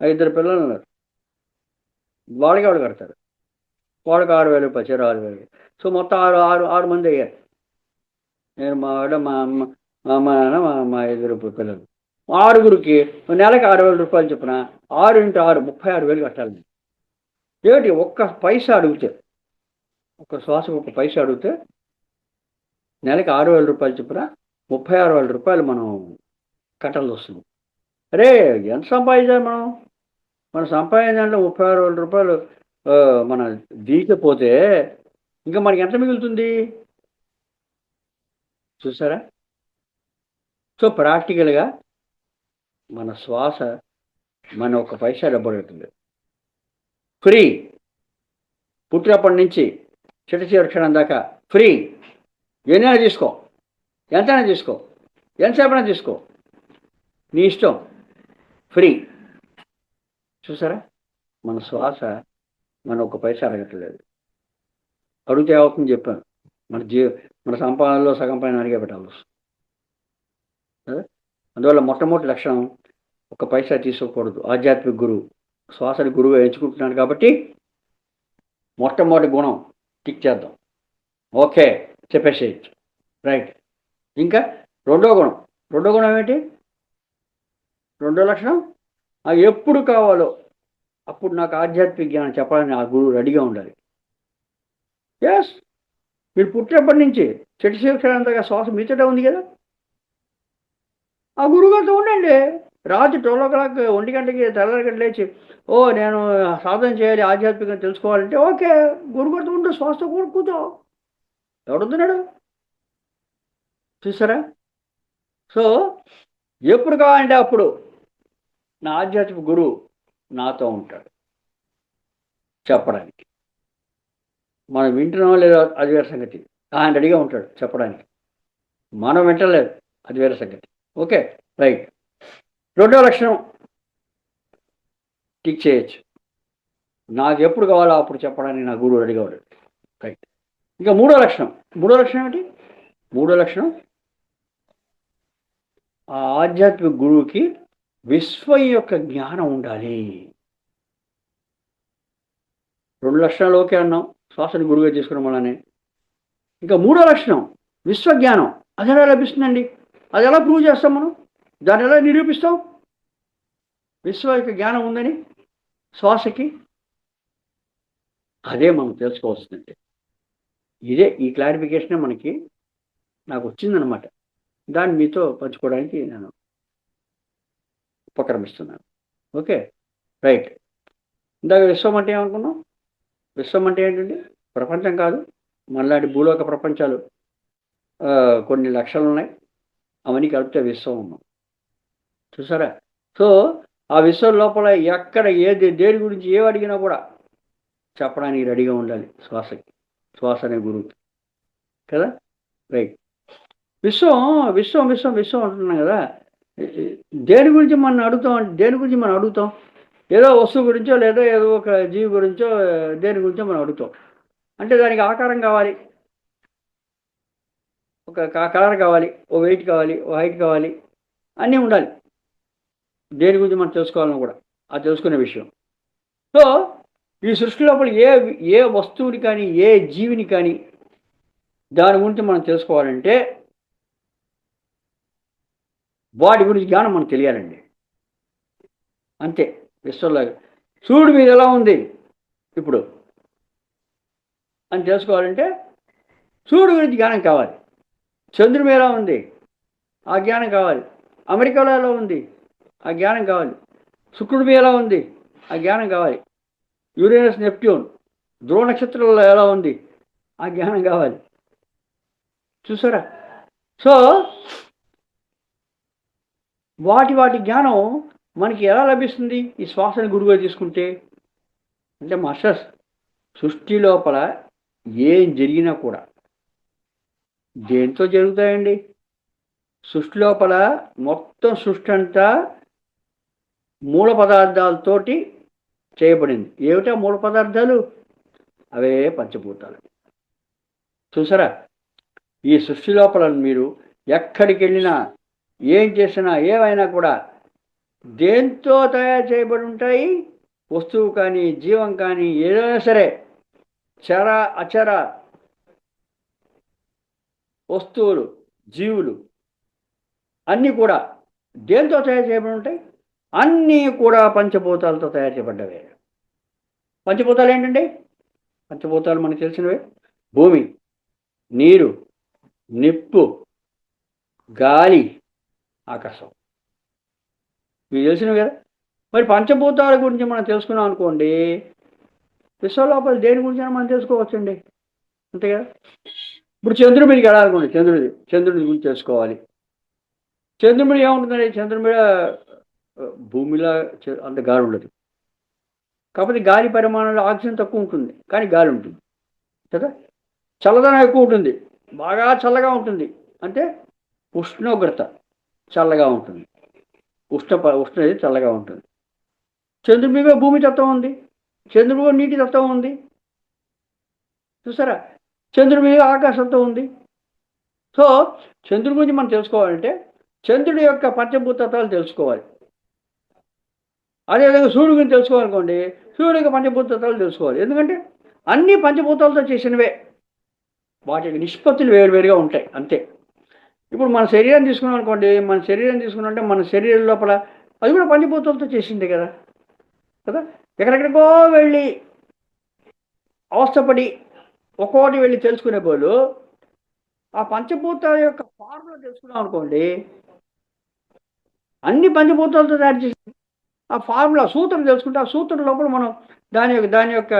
2 పిల్లలు ఉన్నారు, వాళ్ళకి ఎవరు కడతారు, వాళ్ళకి 6,000 రూపాయలు, చేరు 6,000. సో మొత్తం 6 మంది అయ్యారు. నేను మా ఆవిడ, మా అమ్మ, మా అమ్మ నాన్న, మా 2 పిల్లలు. 6గురికి నెలకి 6,000 రూపాయలు చొప్పున 6 × 6 36,000 కట్టాలి. ఏమిటి 1 పైసా అడిగితే, ఒక శ్వాసకు 1 పైసా అడిగితే నెలకి 6,000 రూపాయలు చొప్పున 36,000 రూపాయలు మనం కట్టాల్సి వస్తుంది. అరే ఎంత సంపాదించాలి మనం? మన సంపాదించాలంటే 36,000 రూపాయలు మన దీకపోతే ఇంకా మనకి ఎంత మిగులుతుంది చూసారా? సో ప్రాక్టికల్గా మన శ్వాస మన ఒక పైసా డబ్బు అవుతుంది. ఫ్రీ. పుట్టినప్పటి నుంచి చిట్ట చివరి క్షణం దాకా ఫ్రీ. ఎన్నైనా తీసుకో, ఎంతైనా తీసుకో, ఎంతసేపైనా తీసుకో, నీ ఇష్టం, ఫ్రీ. చూసారా? మన శ్వాస మన ఒక పైసా అడగట్లేదు. అడిగితే అవుతుంది చెప్పాను. మన సంపాదనలో సగం పైన అడిగే పెట్టాల్సి వస్తుంది. అందువల్ల మొట్టమొదటి లక్షణం ఒక పైసా తీసుకోకూడదు. ఆధ్యాత్మిక గురువు శ్వాసని గురువుగా ఎంచుకుంటున్నాడు కాబట్టి మొట్టమొదటి గుణం టిక్ చేద్దాం. ఓకే చెప్పేసేయచ్చు. రైట్. ఇంకా రెండో గుణం ఏంటి? రెండో లక్షణం ఎప్పుడు కావాలో అప్పుడు నాకు ఆధ్యాత్మిక జ్ఞానం చెప్పాలని ఆ గురువు రెడీగా ఉండాలి. ఎస్, మీరు పుట్టినప్పటి నుంచి చెట్టు శిక్షణంతగా శ్వాస మీతోటే ఉంది కదా, ఆ గురువుగారితో ఉండండి. రాత్రి 12 o'clock 1 గంటకి తెల్లగంట లేచి నేను సాధన చేయాలి, ఆధ్యాత్మికంగా తెలుసుకోవాలంటే ఓకే, గురువుగారితో ఉండు, శ్వాసతో కూడా కూర్చో. ఎవడుతున్నాడు చూసారా? సో ఎప్పుడు కావాలంటే అప్పుడు నా ఆధ్యాత్మిక గురువు నాతో ఉంటాడు చెప్పడానికి. మనం వింటున్నాం లేదా అది వేరే సంగతి. ఆయన రెడీగా ఉంటాడు చెప్పడానికి. మనం వింటలేదు, అది వేరే సంగతి. Okay right. రెండో లక్షణం టిక్ చేయొచ్చు. నాకు ఎప్పుడు కావాలో అప్పుడు చెప్పడానికి నా గురువు రెడీగా ఉంటాడు. రైట్. ఇంకా మూడో లక్షణం ఏంటి? మూడో లక్షణం ఆ ఆధ్యాత్మిక గురువుకి విశ్వం యొక్క జ్ఞానం ఉండాలి. 2 లక్షణాలు ఓకే అన్నాం శ్వాసని గురువుగా తీసుకున్న మననే. ఇంకా మూడో లక్షణం విశ్వజ్ఞానం. అది ఎలా లభిస్తుందండి? అది ఎలా ప్రూవ్ చేస్తాం మనం? దాన్ని ఎలా నిరూపిస్తాం? విశ్వ యొక్క జ్ఞానం ఉందని శ్వాసకి అదే మనం తెలుసుకోవాల్సిందండి. ఈ క్లారిఫికేషనే నాకు వచ్చిందనమాట. దాన్ని మీతో పంచుకోవడానికి నేను ఉపక్రమిస్తున్నాను. Okay right. ఇందాక విశ్వం అంటే ఏమనుకున్నాం? విశ్వం అంటే ఏంటండి? ప్రపంచం కాదు, మనలాంటి భూలోక ప్రపంచాలు కొన్ని లక్షలు ఉన్నాయి. అవన్నీ కలిపితే విశ్వం ఉన్నాం. చూసారా? సో ఆ విశ్వం లోపల ఎక్కడ దేని గురించి ఏం అడిగినా కూడా చెప్పడానికి రెడీగా ఉండాలి శ్వాస అనే గురువుకి కదా. రైట్. విశ్వం అంటున్నాం కదా. దేని గురించి మనం అడుగుతాం? ఏదో వస్తువు గురించో లేదా ఏదో ఒక జీవి గురించో దేని గురించో మనం అడుగుతాం. అంటే దానికి ఆకారం కావాలి, ఒక కలర్ కావాలి, ఓ వెయిట్ కావాలి, ఓ హైట్ కావాలి, అన్నీ ఉండాలి. దేని గురించి మనం తెలుసుకోవాలని కూడా అది తెలుసుకునే విషయం. సో ఈ సృష్టి లోపల ఏ వస్తువుని కానీ ఏ జీవిని కానీ దాని గురించి మనం తెలుసుకోవాలంటే వాటి గురించి జ్ఞానం మనకు తెలియాలండి. అంతే. విశ్వంలో సూర్యుడి మీద ఎలా ఉంది ఇప్పుడు అని తెలుసుకోవాలంటే సూర్యుడి గురించి జ్ఞానం కావాలి. చంద్రుడి మీద ఎలా ఉంది ఆ జ్ఞానం కావాలి. అమెరికాలో ఎలా ఉంది ఆ జ్ఞానం కావాలి. శుక్రుడి మీద ఎలా ఉంది ఆ జ్ఞానం కావాలి. యురేనస్ నెప్ట్యూన్ ధ్రువ నక్షత్రాలలో ఎలా ఉంది ఆ జ్ఞానం కావాలి. చూసారా? సో వాటి జ్ఞానం మనకి ఎలా లభిస్తుంది? ఈ శ్వాసని గురువుగా తీసుకుంటే. అంటే మాస్టర్స్, సృష్టి లోపల ఏం జరిగినా కూడా దేంతో జరుగుతాయండి? సృష్టి లోపల మొత్తం సృష్టి అంతా మూల పదార్థాలతోటి చేయబడింది. ఏమిటా మూల పదార్థాలు? అవే పంచభూతాలు. చూసారా? ఈ సృష్టి లోపల మీరు ఎక్కడికి వెళ్ళినా ఏం చేసినా ఏమైనా కూడా దేంతో తయారు చేయబడి ఉంటాయి? వస్తువు కానీ జీవం కానీ ఏదైనా సరే, చర అచర వస్తువులు జీవులు అన్నీ కూడా దేంతో తయారు చేయబడి ఉంటాయి? అన్నీ కూడా పంచభూతాలతో తయారు చేయబడ్డవే. పంచభూతాలు ఏంటండి? పంచభూతాలు మనకు తెలిసినవే. భూమి, నీరు, నిప్పు, గాలి, ఆకాశం. మీకు తెలిసినవి కదా. మరి పంచభూతాల గురించి మనం తెలుసుకున్నాం అనుకోండి, విశ్వలోపల దేని గురించి మనం తెలుసుకోవచ్చండి, అంతే కదా. ఇప్పుడు చంద్రుడి మీదకి వెళ్ళాలనుకోండి, చంద్రుడి గురించి తెలుసుకోవాలి. చంద్రుడి మీద ఏముంటుందండి? చంద్రుడి మీద భూమిలా అంత గాలి ఉండదు. కాకపోతే గాలి పరిమాణంలో ఆక్సిజన్ తక్కువ ఉంటుంది, కానీ గాలి ఉంటుంది కదా. చల్లదనం ఎక్కువ ఉంటుంది, బాగా చల్లగా ఉంటుంది. అంటే ఉష్ణోగ్రత చల్లగా ఉంటుంది, ఉష్ణది చల్లగా ఉంటుంది. చంద్రుడి మీద భూమి తత్వం ఉంది, చంద్రుడి మీద నీటి తత్వం ఉంది, చూసారా. చంద్రుడి మీద ఆకాశంతో ఉంది. సో చంద్రుడి గురించి మనం తెలుసుకోవాలంటే చంద్రుడి యొక్క పంచభూతత్వాలు తెలుసుకోవాలి. అదేవిధంగా సూర్యుడి గురించి తెలుసుకోవాలనుకోండి, సూర్యుడి యొక్క పంచభూతత్వాలు తెలుసుకోవాలి. ఎందుకంటే అన్ని పంచభూతాలతో చేసినవే, వాటి నిష్పత్తులు వేరువేరుగా ఉంటాయి, అంతే. ఇప్పుడు మన శరీరం తీసుకున్నాం అనుకోండి, మన శరీరం తీసుకున్నామంటే మన శరీరం లోపల అది కూడా పంచభూతాలతో చేసిందే కదా కదా. ఎక్కడెక్కడికో వెళ్ళి అవస్థపడి ఒక్కోటి వెళ్ళి తెలుసుకునే బదులు ఆ పంచభూతాల యొక్క ఫార్ములా తెలుసుకున్నాం అనుకోండి, అన్ని పంచభూతాలతో తయారు చేసి ఆ ఫార్ములా సూత్రం తెలుసుకుంటే, ఆ సూత్రం లోపల మనం దాని యొక్క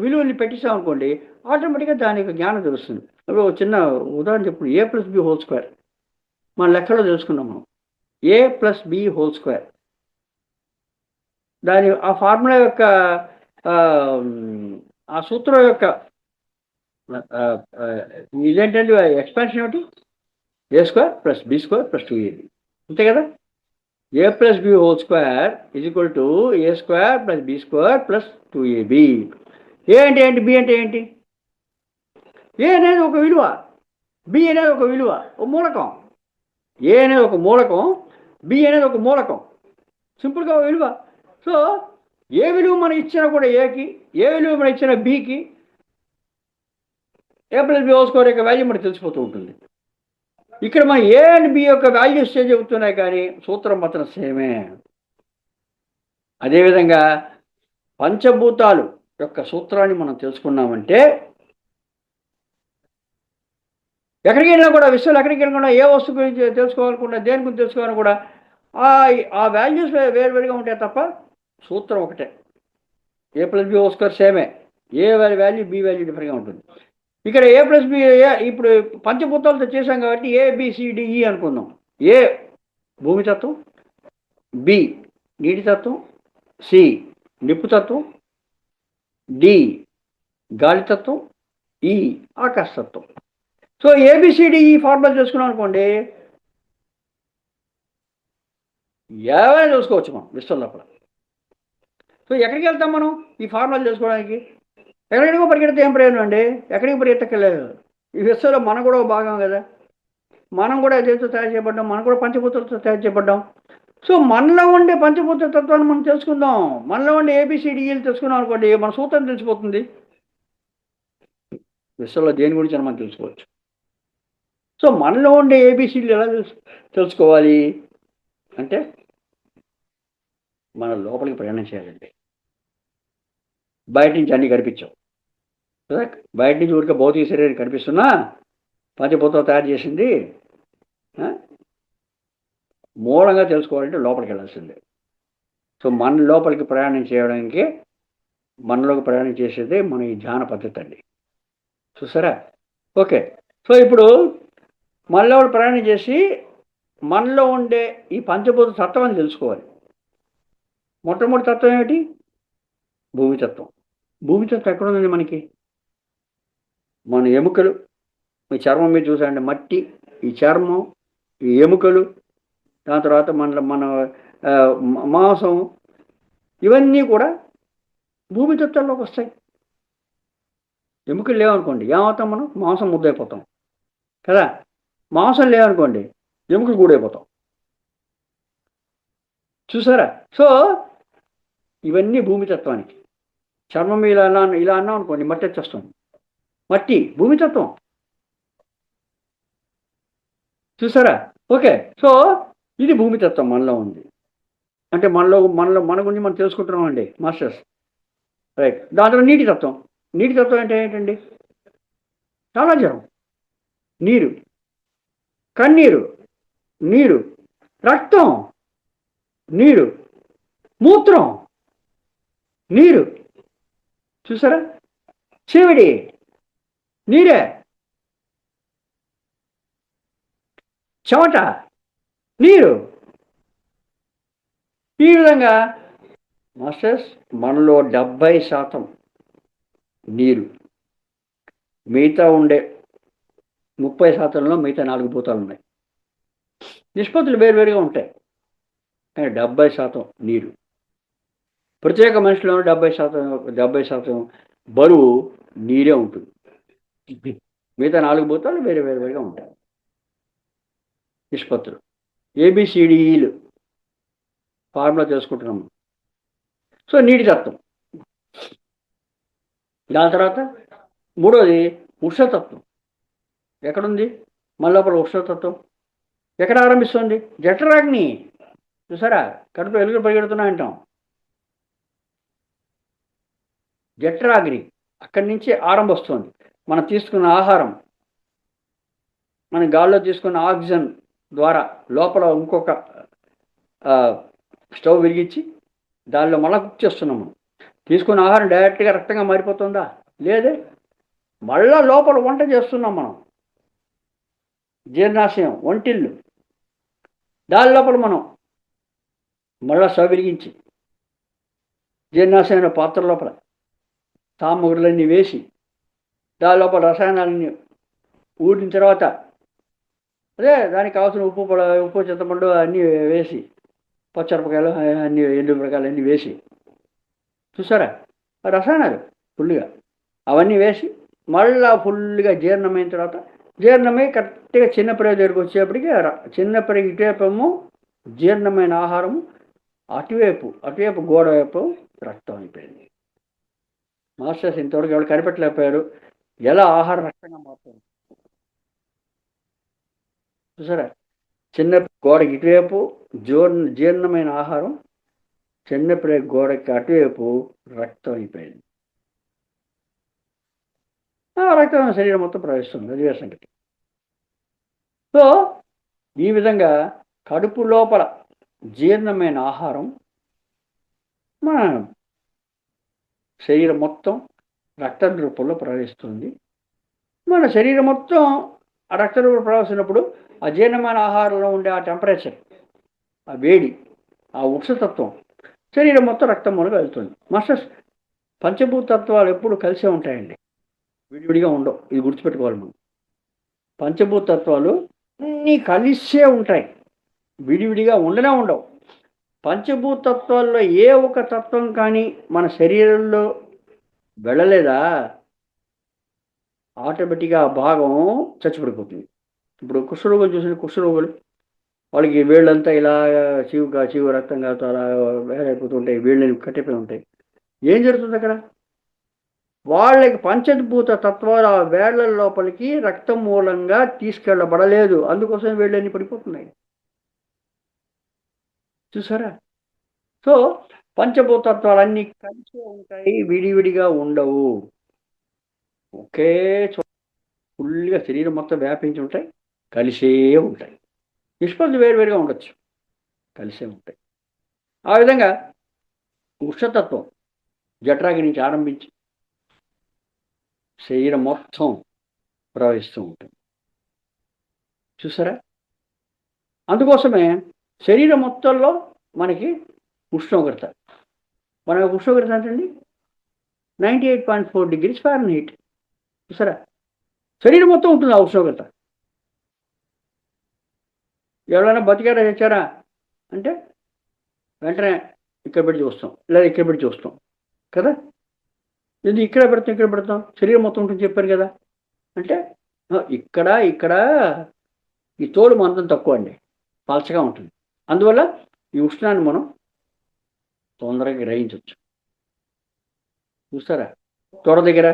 విలువల్ని పెట్టిస్తాం అనుకోండి, ఆటోమేటిక్గా దాని యొక్క జ్ఞానం తెలుస్తుంది. అప్పుడు ఒక చిన్న ఉదాహరణ చెప్పు, A+B² మన లెక్కలో తెలుసుకున్నాం మనం. A+B². దాని ఆ ఫార్ములా యొక్క ఆ సూత్రం యొక్క ఇదేంటంటే ఎక్స్పాన్షన్ ఏమిటి? A² + B² + 2AB, అంతే కదా. A+B² = A² + B² + 2AB. ఏ అంటే ఏంటి? బి అంటే ఏంటి? ఏ అనేది ఒక విలువ, బి అనేది ఒక విలువ, ఒక మూలకం. ఏ అనేది ఒక మూలకం, బి అనేది ఒక మూలకం, సింపుల్గా ఒక విలువ. సో ఏ విలువ మనం ఇచ్చినా కూడా ఏకి, ఏ విలువ మనం ఇచ్చినా బికి, A+B² యొక్క వాల్యూ మనకు తెలిసిపోతూ ఉంటుంది. ఇక్కడ మనం ఏ అండ్ బి యొక్క వాల్యూస్ చెబుతున్నాయి, కానీ సూత్రం మాత్రం సేమే. అదేవిధంగా పంచభూతాలు యొక్క సూత్రాన్ని మనం తెలుసుకున్నామంటే ఎక్కడికి వెళ్ళినా కూడా, విశ్వంలో ఎక్కడికి వెళ్ళినా కూడా, ఏ వస్తువు గురించి తెలుసుకోవాలనుకున్నా, దేని గురించి తెలుసుకోవాలని కూడా ఆ వాల్యూస్ వేరువేరుగా ఉంటాయి తప్ప సూత్రం ఒకటే. A+B² సేమే, ఏ వాల్యూ బి వాల్యూ డిఫరెంట్గా ఉంటుంది. ఇక్కడ A+B, ఇప్పుడు పంచభూతాలతో చేశాం కాబట్టి ABCDE అనుకుందాం. ఏ భూమితత్వం, బి నీటితత్వం, సి నిప్పుతత్వం, డి గాలితత్వం, ఈ ఆకాశతత్వం. సో ABCDE ఫార్ములా చేసుకున్నాం అనుకోండి, ఏమైనా చూసుకోవచ్చు మనం విశ్వం లోపల. సో ఎక్కడికి వెళ్తాం మనం ఈ ఫార్ములా చేసుకోవడానికి? ఎక్కడికో పరిగెడితే ఏం ప్రయోజనం అండి? ఎక్కడికి పరిగెత్తక్కర్లేదు. ఈ విశ్వంలో మనం కూడా ఒక భాగం కదా, మనం కూడా దేనితో తయారు చేయబడ్డాం, మనం కూడా పంచభూతాలతో తయారు చేయబడ్డాం. సో మనలో ఉండే పంచభూత తత్వాన్ని మనం తెలుసుకుందాం. మనలో ఉండే ABCDEలు తెలుసుకున్నాం అనుకోండి, మన సూత్రం తెలిసిపోతుంది. విశ్వంలో దేని గురించి మనం తెలుసుకోవచ్చు. సో మనలో ఉండే ABCDలు ఎలా తెలుసుకోవాలి అంటే మన లోపలికి ప్రయాణం చేయాలండి. బయట నుంచి అన్నీ కనిపించావు కదా, బయట నుంచి ఊరికే భౌతిక శరీరం కనిపిస్తున్నా పంచభూతం తయారు చేసింది మూలంగా తెలుసుకోవాలంటే లోపలికి వెళ్ళాల్సిందే. సో మన లోపలికి ప్రయాణం చేయడానికి, మనలోకి ప్రయాణం చేసేదే మన ఈ ధ్యాన పద్ధతి అండి, చూసారా. ఓకే, సో ఇప్పుడు మనలో ప్రయాణం చేసి మనలో ఉండే ఈ పంచభూత తత్వం అని తెలుసుకోవాలి. మొట్టమొదటి తత్వం ఏమిటి? భూమితత్వం. భూమితత్వం ఎక్కడ ఉందండి మనకి? మన ఎముకలు, ఈ చర్మం మీద చూసారండి, మట్టి, ఈ చర్మం, ఈ ఎముకలు, దాని తర్వాత మన మాంసం, ఇవన్నీ కూడా భూమితత్వంలోకి వస్తాయి. ఎముకలు లేవనుకోండి ఏమవుతాం మనం? మాంసం ముద్దైపోతాం కదా. మాంసం లేవనుకోండి ఎముకలు గూడైపోతాం, చూసారా. సో ఇవన్నీ భూమితత్వానికి. చర్మం ఇలా అన్నాం అనుకోండి, మట్టి వచ్చేస్తుంది. మట్టి భూమితత్వం, చూసారా. ఓకే, సో ఇది భూమితత్వం మనలో ఉంది. అంటే మన గురించి మనం తెలుసుకుంటున్నాం అండి మాస్టర్స్, రైట్. దాంట్లో నీటితత్వం. నీటితత్వం అంటే ఏంటండి? చాలా జలం. నీరు, కన్నీరు నీరు, రక్తం నీరు, మూత్రం నీరు. చూసారా? చీవిడి నీరే, చెమట నీరు. ఈ విధంగా మాస్టర్స్ మనలో 70% నీరు, మిగతా ఉండే 30%లో మిగతా 4 భూతాలు ఉన్నాయి. నిష్పత్తులు వేరువేరుగా ఉంటాయి, కానీ 70% నీరు. ప్రత్యేక మనిషిలో 70% బరువు నీరే ఉంటుంది. మిగతా 4 భూతాలు వేరువేరుగా ఉంటాయి నిష్పత్తులు. ఏబిసిడిఈలు ఫార్ములా చేసుకుంటున్నాము. సో నీటి తత్వం. దాని తర్వాత మూడోది ఉష్ణతత్వం. ఎక్కడుంది మన లోపల ఉష్ణతత్వం? ఎక్కడ ఆరంభిస్తుంది? జఠరాగ్ని. చూసారా? కడుపులో ఎలుగులు పరిగెడుతున్నా అంటాం. జఠరాగ్ని అక్కడి నుంచి ఆరంభిస్తుంది. మనం తీసుకున్న ఆహారం, మన గాల్లో తీసుకున్న ఆక్సిజన్ ద్వారా లోపల ఇంకొక స్టవ్ వెలిగించి దానిలో మళ్ళీ కుక్ చేస్తున్నాము. తీసుకున్న ఆహారం డైరెక్ట్గా రక్తంగా మారిపోతుందా? లేదే. మళ్ళా లోపల వంట చేస్తున్నాం మనం. జీర్ణాశయం, వంటిల్లు, దాని లోపల మనం మళ్ళా స్టవ్ వెలిగించి జీర్ణాశయం పాత్ర లోపల సామగ్రులన్నీ వేసి దాని లోపల రసాయనాలన్నీ ఊడిన తర్వాత అదే దానికి కావాల్సిన ఉప్పు చింతపండు అన్నీ వేసి, పచ్చమిరపకాయలు అన్నీ, ఎండుమిరపకాయలు అన్నీ వేసి, చూసారా? రసాయనాలు ఫుల్గా అవన్నీ వేసి మళ్ళా ఫుల్గా జీర్ణమైన తర్వాత, జీర్ణమై కరెక్ట్గా చిన్న ప్రేగు దగ్గరికి వచ్చేప్పటికి చిన్న ప్రేగు ఇటువైపేమో జీర్ణమైన ఆహారము, అటువైపు గోడ వైపు రక్తం అయిపోయింది. మాస్టర్స్ ఇంతవరకు ఎవరు కనిపెట్టలేకపోయారు ఎలా ఆహారం రక్తంగా మారుతుంది. చూసారా? చిన్న గోడకి ఇటువైపు జీర్ణమైన ఆహారం, చిన్న ప్రేగు గోడకి అటువైపు రక్తం అయిపోయింది. రక్తం శరీరం మొత్తం ప్రవేశిస్తుంది. అది వేరే సంగతి. సో ఈ విధంగా కడుపు లోపల జీర్ణమైన ఆహారం మన శరీరం మొత్తం రక్త రూపంలో ప్రవహిస్తుంది. మన శరీరం మొత్తం ఆ రక్త రూపంలో ప్రవహిస్తున్నప్పుడు ఆ జీర్ణమైన ఆహారంలో ఉండే ఆ టెంపరేచర్, ఆ వేడి, ఆ ఉష్ణతత్వం శరీరం మొత్తం రక్తం మూలంగా వెళ్తుంది. మాస్టర్స్ పంచభూతత్వాలు ఎప్పుడు కలిసే ఉంటాయండి, విడివిడిగా ఉండవు. ఇది గుర్తుపెట్టుకోవాలి మనం. పంచభూతత్వాలు అన్నీ కలిసే ఉంటాయి, విడివిడిగా ఉండనే ఉండవు. పంచభూతత్వాల్లో ఏ ఒక తత్వం కానీ మన శరీరంలో వెళ్ళలేదా ఆటోమేటిక్గా ఆ భాగం చచ్చిపడిపోతుంది. ఇప్పుడు కుష్ఠరోగులు చూసిన కుష్ఠరోగులు వాళ్ళకి వేళ్ళంతా ఇలా చీవు రక్తం కాదు అలా వేరైపోతుంటాయి, వేళ్ళని కట్టిపోయి ఉంటాయి. ఏం జరుగుతుంది అక్కడ? వాళ్ళకి పంచభూత తత్వాలు ఆ వేళ్ల లోపలికి రక్తం మూలంగా తీసుకెళ్ళబడలేదు, అందుకోసం వేళ్ళని పడిపోతున్నాయి. చూసారా? సో పంచభూతత్వాలన్నీ కలిసే ఉంటాయి, విడివిడిగా ఉండవు. ఒకే ఫుల్గా శరీరం మొత్తం వ్యాపించి ఉంటాయి, కలిసే ఉంటాయి. నిష్పత్తులు వేరువేరుగా ఉండొచ్చు, కలిసే ఉంటాయి. ఆ విధంగా ఉష్ణతత్వం జఠరాగ్ని నుంచి ఆరంభించి శరీరం మొత్తం ప్రవహిస్తూ ఉంటుంది. చూసారా? అందుకోసమే శరీరం మొత్తంలో మనకి ఉష్ణోగ్రత, మన ఉష్ణోగ్రత ఏంటండి? 98.4 degrees Fahrenheit. చూసారా? శరీరం మొత్తం ఉంటుంది ఆ ఉష్ణోగ్రత. ఎవరైనా బతికారా తెచ్చారా అంటే వెంటనే ఇక్కడ పెట్టి చూస్తాం, లేదా ఇక్కడ పెట్టి చూస్తాం కదా. ఇది ఇక్కడ పెడతాం శరీరం మొత్తం ఉంటుంది చెప్పారు కదా అంటే ఇక్కడ ఈ తోలు మందం తక్కువ అండి, పలచగా ఉంటుంది. అందువల్ల ఈ ఉష్ణాన్ని మనం తొందరగా గ్రహించవచ్చు. చూస్తారా? తొడ దగ్గర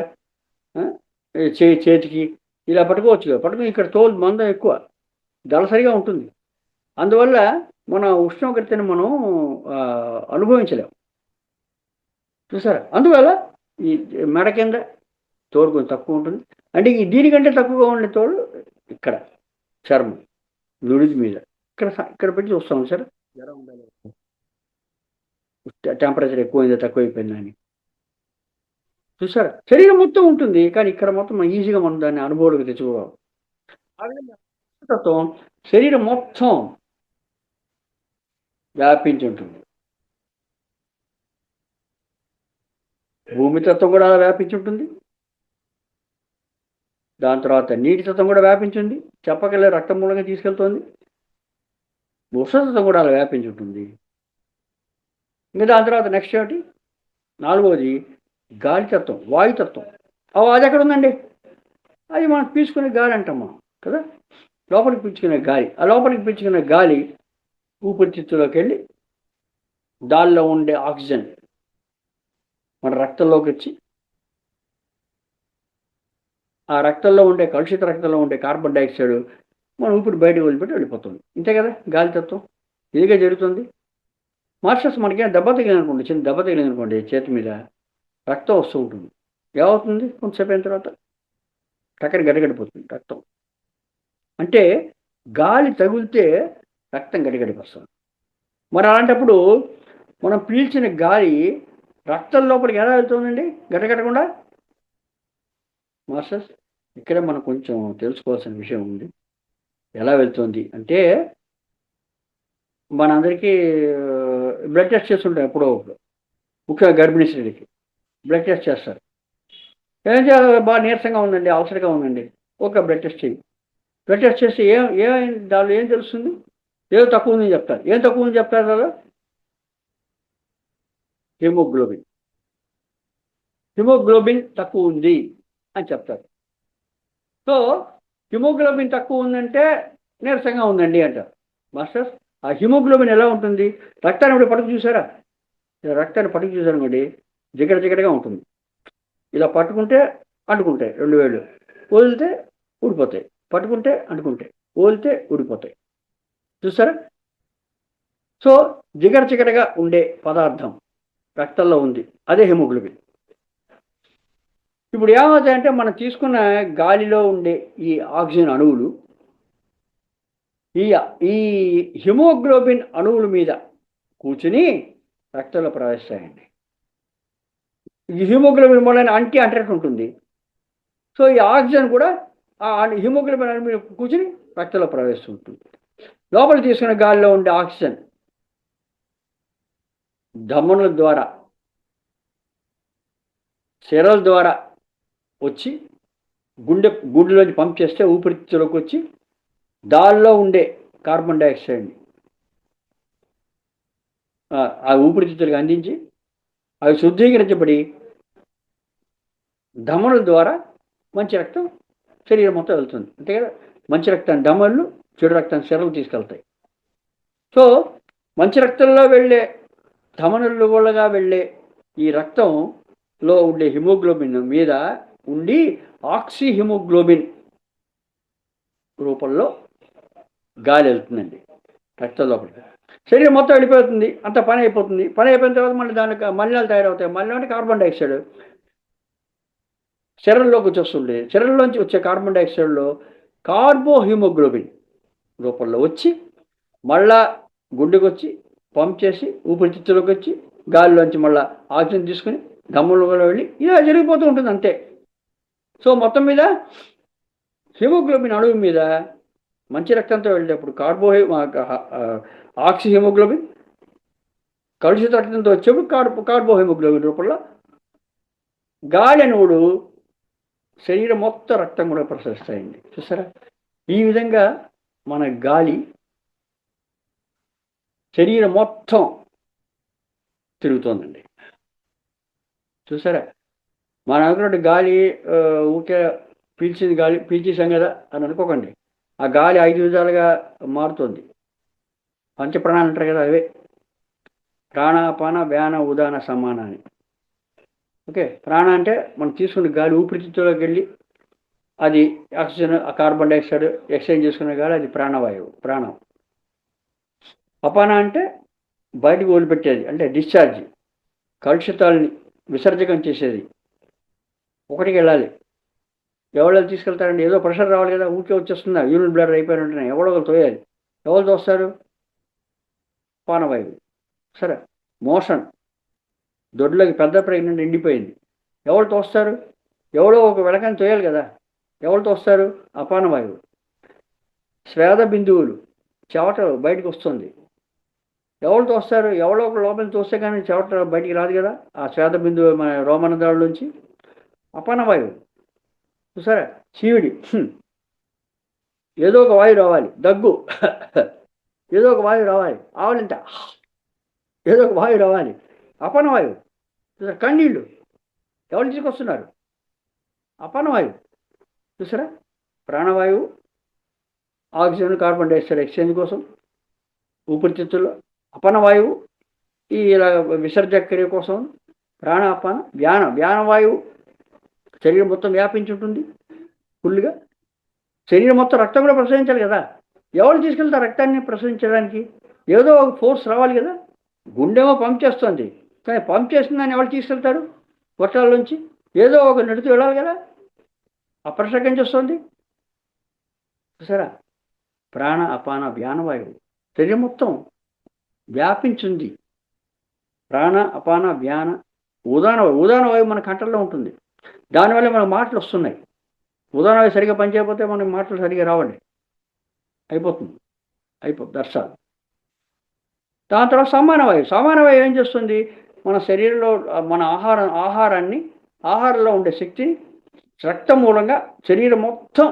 చేతికి ఇలా పట్టుకోవచ్చు కదా, పట్టుకుని ఇక్కడ తోలు మందం ఎక్కువ దళసరిగా ఉంటుంది. అందువల్ల మన ఉష్ణోగ్రతని మనం అనుభవించలేము. చూసారా? అందువల్ల ఈ మెడ కింద తోలు కొంచెం తక్కువ ఉంటుంది. అంటే దీనికంటే తక్కువగా ఉండే తోలు ఇక్కడ చర్మం నుడిది మీద ఇక్కడ పెట్టి చూస్తాం సార్ జ్వరం ఉండాలి, టెంపరేచర్ ఎక్కువైందా తక్కువైపోయిందా అని. చూసారా, శరీరం మొత్తం ఉంటుంది కానీ ఇక్కడ మొత్తం మనం ఈజీగా మనం దాన్ని అనుభవంలోకి తెచ్చుకోవాలి. తత్వం శరీరం మొత్తం వ్యాపించి ఉంటుంది. భూమి తత్వం కూడా అలా వ్యాపించి ఉంటుంది. దాని తర్వాత నీటి తత్వం కూడా వ్యాపించింది, చెప్పగల రక్తం మూలంగా తీసుకెళ్తుంది. ఉష్ణతత్వం కూడా అలా వ్యాపించి ఉంటుంది. ఇంకా దాని తర్వాత నెక్స్ట్ ఏమిటి, నాలుగవది గాలితత్వం, వాయుతత్వం. అది ఎక్కడ ఉందండి? అది మనం పీల్చుకునే గాలి అంటాం మనం కదా, లోపలికి పీల్చుకునే గాలి. ఆ లోపలికి పీల్చుకునే గాలి ఊపిరితిత్తులోకి వెళ్ళి దానిలో ఉండే ఆక్సిజన్ మన రక్తంలోకి వచ్చి ఆ రక్తంలో ఉండే కలుషిత రక్తంలో ఉండే కార్బన్ డైఆక్సైడ్ మన ఊపిరి బయటకు వదిలిపెట్టి వెళ్ళిపోతుంది. ఇంతే కదా గాలితత్వం. ఇదిగా జరుగుతుంది. మాస్టర్స్ మనకి దెబ్బ తగిలిందనుకోండి, చిన్న దెబ్బ తగిలిందనుకోండి చేతి మీద, రక్తం వస్తూ ఉంటుంది. ఏమవుతుంది కొంతసేపు అయిన తర్వాత? టక్కన గడిగడిపోతుంది రక్తం. అంటే గాలి తగిలితే రక్తం గడిగడిపోతుంది. మరి అలాంటప్పుడు మనం పీల్చిన గాలి రక్తం లోపలికి ఎలా వెళ్తుందండి గడగడకుండా? మాస్టర్స్ ఇక్కడే మనం కొంచెం తెలుసుకోవాల్సిన విషయం ఉంది. ఎలా వెళ్తుంది అంటే, మనందరికీ బ్లడ్ టెస్ట్ చేస్తుంటాం ఎప్పుడో ఒకప్పుడు, ముఖ్యంగా గర్భిణీ స్త్రీలకి బ్లడ్ టెస్ట్ చేస్తారు. ఏం చేయాలి? బాగా నీరసంగా ఉందండి, అవసరంగా ఉందండి, ఒక బ్లడ్ టెస్ట్ చేయి. బ్లడ్ టెస్ట్ చేస్తే ఏమైంది, దానిలో ఏం తెలుస్తుంది? ఏదో తక్కువ ఉందని చెప్తారు. ఏం తక్కువ ఉందని చెప్తారు కదా? హిమోగ్లోబిన్ తక్కువ ఉంది అని చెప్తారు. సో హిమోగ్లోబిన్ తక్కువ ఉందంటే నీరసంగా ఉందండి అంటారు. మాస్టర్స్ ఆ హిమోగ్లోబిన్ ఎలా ఉంటుంది? రక్తాన్ని ఇప్పుడు పట్టుకు చూసారా? ఇలా రక్తాన్ని పట్టుకు చూసారనుకోండి, జిగట జిగటగా ఉంటుంది. ఇలా పట్టుకుంటే అంటుకుంటాయి రెండు వేళ్ళు, వదిలితే ఊడిపోతాయి. పట్టుకుంటే అంటుకుంటాయి, వదిలితే ఊడిపోతాయి. చూసారా? సో జిగట జిగటగా ఉండే పదార్థం రక్తంలో ఉంది, అదే హిమోగ్లోబిన్. ఇప్పుడు ఏమవుతాయంటే మనం తీసుకున్న గాలిలో ఉండే ఈ ఆక్సిజన్ అణువులు ఈ హిమోగ్లోబిన్ అణువుల మీద కూర్చుని రక్తంలో ప్రవేశిస్తాయండి. ఈ హిమోగ్లోబిన్ మూలన అంటేట్ ఉంటుంది. సో ఈ ఆక్సిజన్ కూడా ఆ హిమోగ్లోబిన్ అణువు మీద కూర్చుని రక్తంలో ప్రవేశిస్తుంటుంది. లోపల తీసుకున్న గాలిలో ఉండే ఆక్సిజన్ ధమనుల ద్వారా, శిరల ద్వారా వచ్చి గుండెలోంచి పంప్ చేస్తే ఊపిరితిత్తులోకి వచ్చి దానిలో ఉండే కార్బన్ డైఆక్సైడ్ని ఆ ఊపిరితిత్తులకు అందించి అవి శుద్ధీకరించబడి ధమనుల ద్వారా మంచి రక్తం శరీరం మొత్తం వెళ్తుంది. అంతే కదా? మంచి రక్తాన్ని ధమనులు, చెడు రక్తాన్ని శిరలు తీసుకెళ్తాయి. సో మంచి రక్తంలో వెళ్ళే ధమనుల వల్లగా వెళ్ళే ఈ రక్తంలో ఉండే హిమోగ్లోబిన్ మీద ఉండి ఆక్సీ హిమోగ్లోబిన్ రూపంలో గాలి వెళ్తుందండి రక్తం లోపలికి. శరీరం మొత్తం వెళ్ళిపోతుంది, అంత పని అయిపోతుంది. పని అయిపోయిన తర్వాత మళ్ళీ దానికి మలినాలు తయారవుతాయి. మలినం అంటే కార్బన్ డైఆక్సైడ్ శరీరంలోకి వచ్చేస్తుంది. శరీరంలోంచి వచ్చే కార్బన్ డైఆక్సైడ్లో కార్బోహిమోగ్లోబిన్ రూపంలో వచ్చి మళ్ళా గుండెకి వచ్చి పంప్ చేసి ఊపిరితిత్తులోకి వచ్చి గాలిలోంచి మళ్ళీ ఆక్సిజన్ తీసుకుని దమ్ములో వెళ్ళి ఇలా జరిగిపోతూ ఉంటుంది అంతే. సో మొత్తం మీద హిమోగ్లోబిన్ అణువు మీద మంచి రక్తంతో వెళ్ళేటప్పుడు ఆక్సి హిమోగ్లోబిన్, కలుషిత రక్తంతో వచ్చేప్పుడు కార్బోహిమోగ్లోబిన్ రూపంలో గాలి అణువులు శరీరం మొత్తం రక్తం కూడా ప్రసరిస్తాయండి. చూసారా? ఈ విధంగా మన గాలి శరీరం మొత్తం తిరుగుతోందండి. చూసారా? మన అనుకున్నట్టు గాలి ఊకే పీల్చింది గాలి పీల్చేసాం కదా అని అనుకోకండి. ఆ గాలి 5 విధాలుగా మారుతుంది. పంచప్రాణాలు అంటారు కదా, అవే ప్రాణాపాన వ్యాన ఉదాన సమాన అని. ఓకే, ప్రాణ అంటే మనం తీసుకున్న గాలి ఊపిరితిత్తులోకి వెళ్ళి అది ఆక్సిజన్, ఆ కార్బన్ డైఆక్సైడ్ ఎక్స్చేంజ్ చేసుకునే గాలి, అది ప్రాణవాయువు, ప్రాణం. అపాన అంటే బయటకు వదిలిపెట్టేది, అంటే డిశ్చార్జ్, కలుషితాలని విసర్జకం చేసేది, ఒకటికి వెళ్ళాలి. ఎవరు తీసుకెళ్తారండి? ఏదో ప్రెషర్ రావాలి కదా, ఊరికే వచ్చేస్తుందా? యూరిన్ బ్లాడర్ అయిపోయిన వెంటనే ఎవరో ఒకరు తోయాలి. ఎవరు తోస్తారు? పానవాయువు. సరే, మోషన్ దొడ్లోకి పెద్ద ప్రెగ్నెంట్ ఎండిపోయింది, ఎవరు తోస్తారు? ఎవరో ఒక వెలకని తోయాలి కదా, ఎవరు తోస్తారు? అపానవాయువు. స్వేద బిందువులు, చెవట బయటకు వస్తుంది, ఎవరు తోస్తారు? ఎవరో ఒక లోపల తోస్తే కానీ చెవట బయటికి రాదు కదా, ఆ స్వేద బిందువు మన రోమనదాల నుంచి. అపానవాయువు. చూసారా? చీవిడి, ఏదో ఒక వాయువు రావాలి. దగ్గు, ఏదో ఒక వాయువు రావాలి. ఆవలింత, ఏదో ఒక వాయువు రావాలి. అపానవాయువు. చూసారా? కన్నీళ్ళు, ఎవరు తీసుకొస్తున్నారు? అపానవాయువు. చూసారా? ప్రాణవాయువు, ఆక్సిజన్ కార్బన్ డైఆక్సైడ్ ఎక్స్చేంజ్ కోసం ఊపిరితిత్తుల్లో. అపానవాయువు ఈ ఇలా విసర్జక క్రియ కోసం ప్రాణ అపాన. వ్యానవాయువు శరీరం మొత్తం వ్యాపించి ఉంటుంది ఫుల్గా. శరీరం మొత్తం రక్తం కూడా ప్రసరించాలి కదా, ఎవరు తీసుకెళ్తారు రక్తాన్ని ప్రసరించడానికి? ఏదో ఒక ఫోర్స్ రావాలి కదా. గుండెమో పంప్ చేస్తుంది, కానీ పంప్ చేస్తుందని ఎవరు తీసుకెళ్తారు? గొట్టాల నుంచి ఏదో ఒక నడుతూ వెళ్ళాలి కదా, ఆ ప్రెషర్ ఎక్కడి నుంచి వస్తుంది? చూసారా? ప్రాణ అపాన వ్యానవాయువు శరీరం మొత్తం వ్యాపించింది. ప్రాణ అపాన వ్యాన ఉదాన వాయువు మన కంటల్లో ఉంటుంది, దానివల్ల మన మాటలు వస్తున్నాయి. ఉదాన వాయువు సరిగ్గా పనిచేయకపోతే మనకి మాటలు సరిగ్గా రావండి, అయిపోతుంది దర్శాలు. దాని తర్వాత సమాన వాయువు ఏం చేస్తుంది? మన శరీరంలో మన ఆహారంలో ఉండే శక్తిని రక్తం మూలంగా శరీరం మొత్తం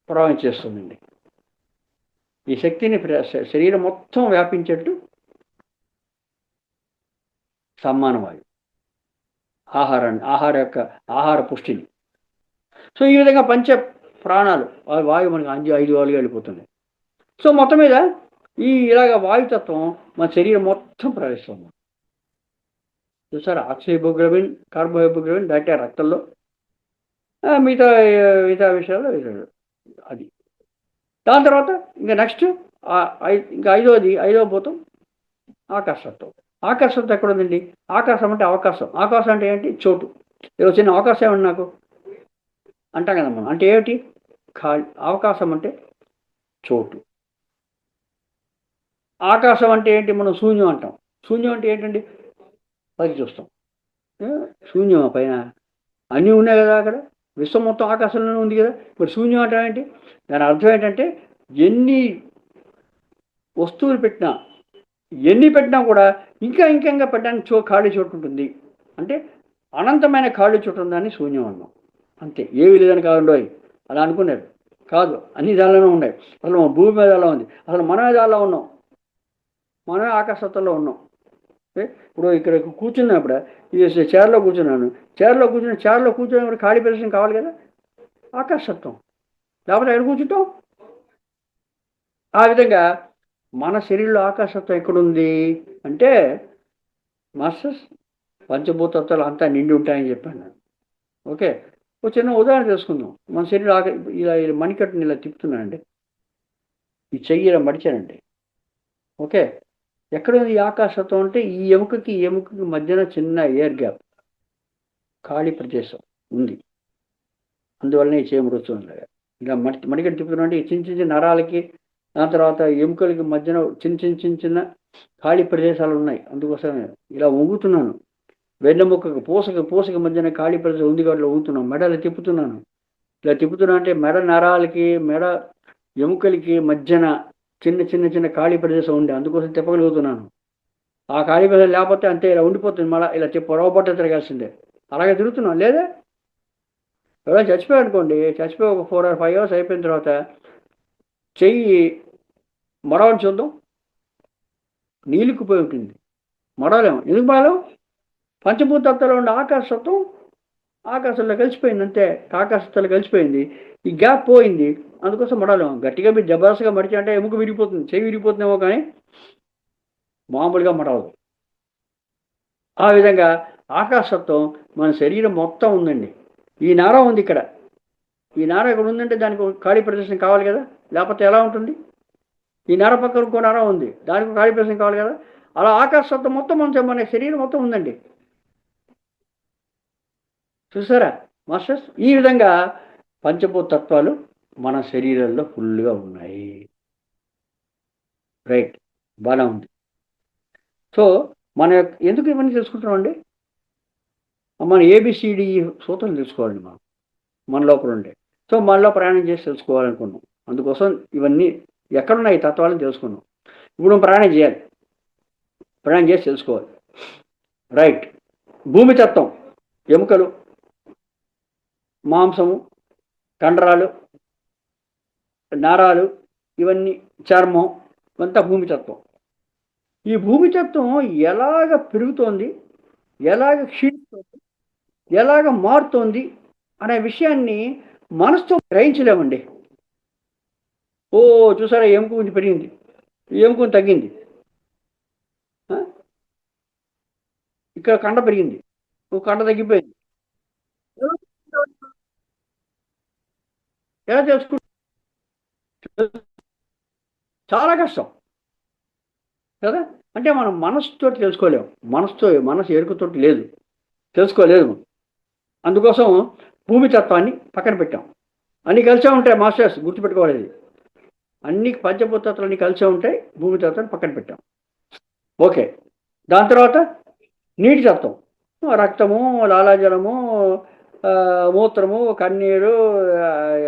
ప్రవహించేస్తుందండి. ఈ శక్తిని శరీరం మొత్తం వ్యాపించేట్టు సమానవాయువు ఆహార పుష్టిని. సో ఈ విధంగా పంచ ప్రాణాలు వాయువు మనకి 5 వాయువులుగా వెళ్ళిపోతుంది. సో మొత్తం మీద ఇలాగ వాయుతత్వం మన శరీరం మొత్తం ప్రవేశిస్తుంది. చూసారా? ఆక్సిహెమోగ్లోబిన్, కార్బోహెమోగ్లోబిన్ డైరెక్ట్గా రక్తంలో, మిగతా విషయాల్లో అది. దాని తర్వాత ఇంకా నెక్స్ట్ ఇంకా ఐదవ భూతం ఆకాశత్వం. ఆకాశత్వం ఎక్కడ ఉందండి? ఆకాశం అంటే అవకాశం. ఆకాశం అంటే ఏంటి? చోటు. ఏదో చిన్న అవకాశం ఏమండి నాకు అంటాం కదా మనం. అంటే ఏమిటి? ఖాళీ. అవకాశం అంటే చోటు. ఆకాశం అంటే ఏంటి? మనం శూన్యం అంటాం. శూన్యం అంటే ఏంటండి? పైకి చూస్తాం, శూన్యం పైన అన్నీ ఉన్నాయి కదా, అక్కడ విశ్వం మొత్తం ఆకాశంలోనే ఉంది కదా. ఇప్పుడు శూన్యం అంటే ఏంటి? దాని అర్థం ఏంటంటే ఎన్ని వస్తువులు పెట్టినా, ఎన్ని పెట్టినా కూడా ఇంకా పెట్టడానికి ఖాళీ చోటు ఉంటుంది. అంటే అనంతమైన ఖాళీ చోటు ఉందని శూన్యం అన్నాం. అంతే, ఏవి లేదని కాదండి అలా అనుకున్నారు. కాదు, అన్ని దానిలోనే ఉన్నాయి. అసలు భూమి మీద అలా ఉంది, అసలు మనమే దానిలో ఉన్నాం, మనమే ఆకాశత్వంలో ఉన్నాం. ఇప్పుడు ఇక్కడ కూర్చున్నప్పుడు ఇది చైర్లో కూర్చున్నాను, చైర్లో కూర్చొని ఖాళీ ప్రదేశం కావాలి కదా, ఆకాశత్వం. లేకపోతే ఎక్కడ కూర్చుంటాం? ఆ విధంగా మన శరీరంలో ఆకాశత్వం ఎక్కడుంది అంటే మాస్టర్స్ పంచభూతత్వాలు అంతా నిండి ఉంటాయని చెప్పాను నేను. ఓకే, ఒక చిన్న ఉదాహరణ చేసుకుందాం. మన శరీరం ఇలా మణికట్టుని ఇలా తిప్పుతున్నానండి, ఈ చెయ్యి ఇలా మడిచానండి. ఓకే, ఎక్కడ ఉంది ఈ ఆకాశత్వం అంటే ఈ ఎముకకి మధ్యన చిన్న ఎయిర్ గ్యాప్, ఖాళీ ప్రదేశం ఉంది. అందువల్లనే ఈ చేయి మడుస్తుంది. ఇలా మడికట్టు తిప్పుతున్నా అంటే ఈ చిన్న నరాలకి, దాని తర్వాత ఎముకలకి మధ్యన చిన్న ఖాళీ ప్రదేశాలు ఉన్నాయి. అందుకోసమే ఇలా వంగుతున్నాను. వెన్నెముకకు పూసకి మధ్యన ఖాళీ ప్రదేశం ఉంది కాబట్టి వంగుతున్నాను. మెడలు తిప్పుతున్నాను. ఇలా తిప్పుతున్నా అంటే మెడ నరాలకి, మెడ ఎముకలకి మధ్యన చిన్న ఖాళీ ప్రదేశం ఉంది, అందుకోసం తిప్పగలుగుతున్నాను. ఆ ఖాళీ ప్రదేశం లేకపోతే అంతే ఇలా ఉండిపోతుంది. మళ్ళీ ఇలా పొరవబట్ట తిరగాల్సిందే. అలాగే తిరుగుతున్నాను. లేదా ఎవరైనా చచ్చిపోయాడు అనుకోండి, చచ్చిపోయి ఒక 4 or 5 hours అయిపోయిన తర్వాత చెయ్యి మడవని చూద్దాం, నీళ్ళుకుపోయి ఉంటుంది, మడవలేము. ఎందుకు మడవలేము? పంచభూతత్వాలు ఉండే ఆకాశత్వం ఆకాశంలో కలిసిపోయింది, అంతే. ఆకాశత్వాలు కలిసిపోయింది, ఈ గ్యాప్ పోయింది, అందుకోసం మడవలేము. గట్టిగా మీరు జబర్దస్త్గా మడిచంటే ఎముక విరిగిపోతుంది, చెయ్యి విరిగిపోతుందేమో, కానీ మామూలుగా మడవదు. ఆ విధంగా ఆకాశత్వం మన శరీరం మొత్తం ఉందండి. ఈ నారం ఉంది ఇక్కడ, ఈ నారం ఇక్కడ ఉందంటే దానికి ఖాళీ ప్రదేశం కావాలి కదా, లేకపోతే ఎలా ఉంటుంది? ఈ నార పక్కన ఇంకో నారం ఉంది, దానికి ఖాళీ ప్రదేశం కావాలి కదా. అలా ఆకాశత్వం మొత్తం మన శరీరం మొత్తం ఉందండి. చూసారా మాస్టర్స్? ఈ విధంగా పంచభూత తత్వాలు మన శరీరంలో ఫుల్గా ఉన్నాయి. రైట్, బాగా ఉంది. సో మన ఎందుకు ఇవన్నీ తెలుసుకుంటున్నామండి? మన ఏబిసిడి సూత్రం తెలుసుకోవాలండి మనం, మన లోపల ఉండే. సో మనలో ప్రయాణం చేసి తెలుసుకోవాలనుకున్నాం. అందుకోసం ఇవన్నీ ఎక్కడున్నాయి తత్వాలను తెలుసుకున్నాం. ఇప్పుడు ప్రయాణం చేయాలి, ప్రయాణం చేసి తెలుసుకోవాలి. రైట్. భూమి తత్వం, ఎముకలు, మాంసము, కండరాలు, నరాలు, ఇవన్నీ చర్మం, ఇవంతా భూమితత్వం. ఈ భూమితత్వం ఎలాగ పెరుగుతోంది, ఎలాగ క్షీణిస్తోంది, ఎలాగ మారుతోంది అనే విషయాన్ని మనసుతో గ్రహించలేమండి. ఓ చూసారా, ఎముక కొంచెం పెరిగింది, ఎముక తగ్గింది, ఇక్కడ కండ పెరిగింది, ఓ కండ తగ్గిపోయింది, ఎలా తెలుసుకుంటా? చాలా కష్టం కదా. అంటే మనం మనసుతో తెలుసుకోలేము, మనసు ఎరుకతోటి లేదు, తెలుసుకోలేదు. అందుకోసం భూమితత్వాన్ని పక్కన పెట్టాం. అన్నీ కలిసే ఉంటాయి మాస్టర్స్, గుర్తుపెట్టుకోవాలి. అన్ని పంచభూతత్వాలు అన్నీ కలిసే ఉంటాయి, భూమితత్వాన్ని పక్కన పెట్టాం. ఓకే. దాని తర్వాత నీటి తత్వం, రక్తము, లాలాజలము, మూత్రము, కన్నీరు,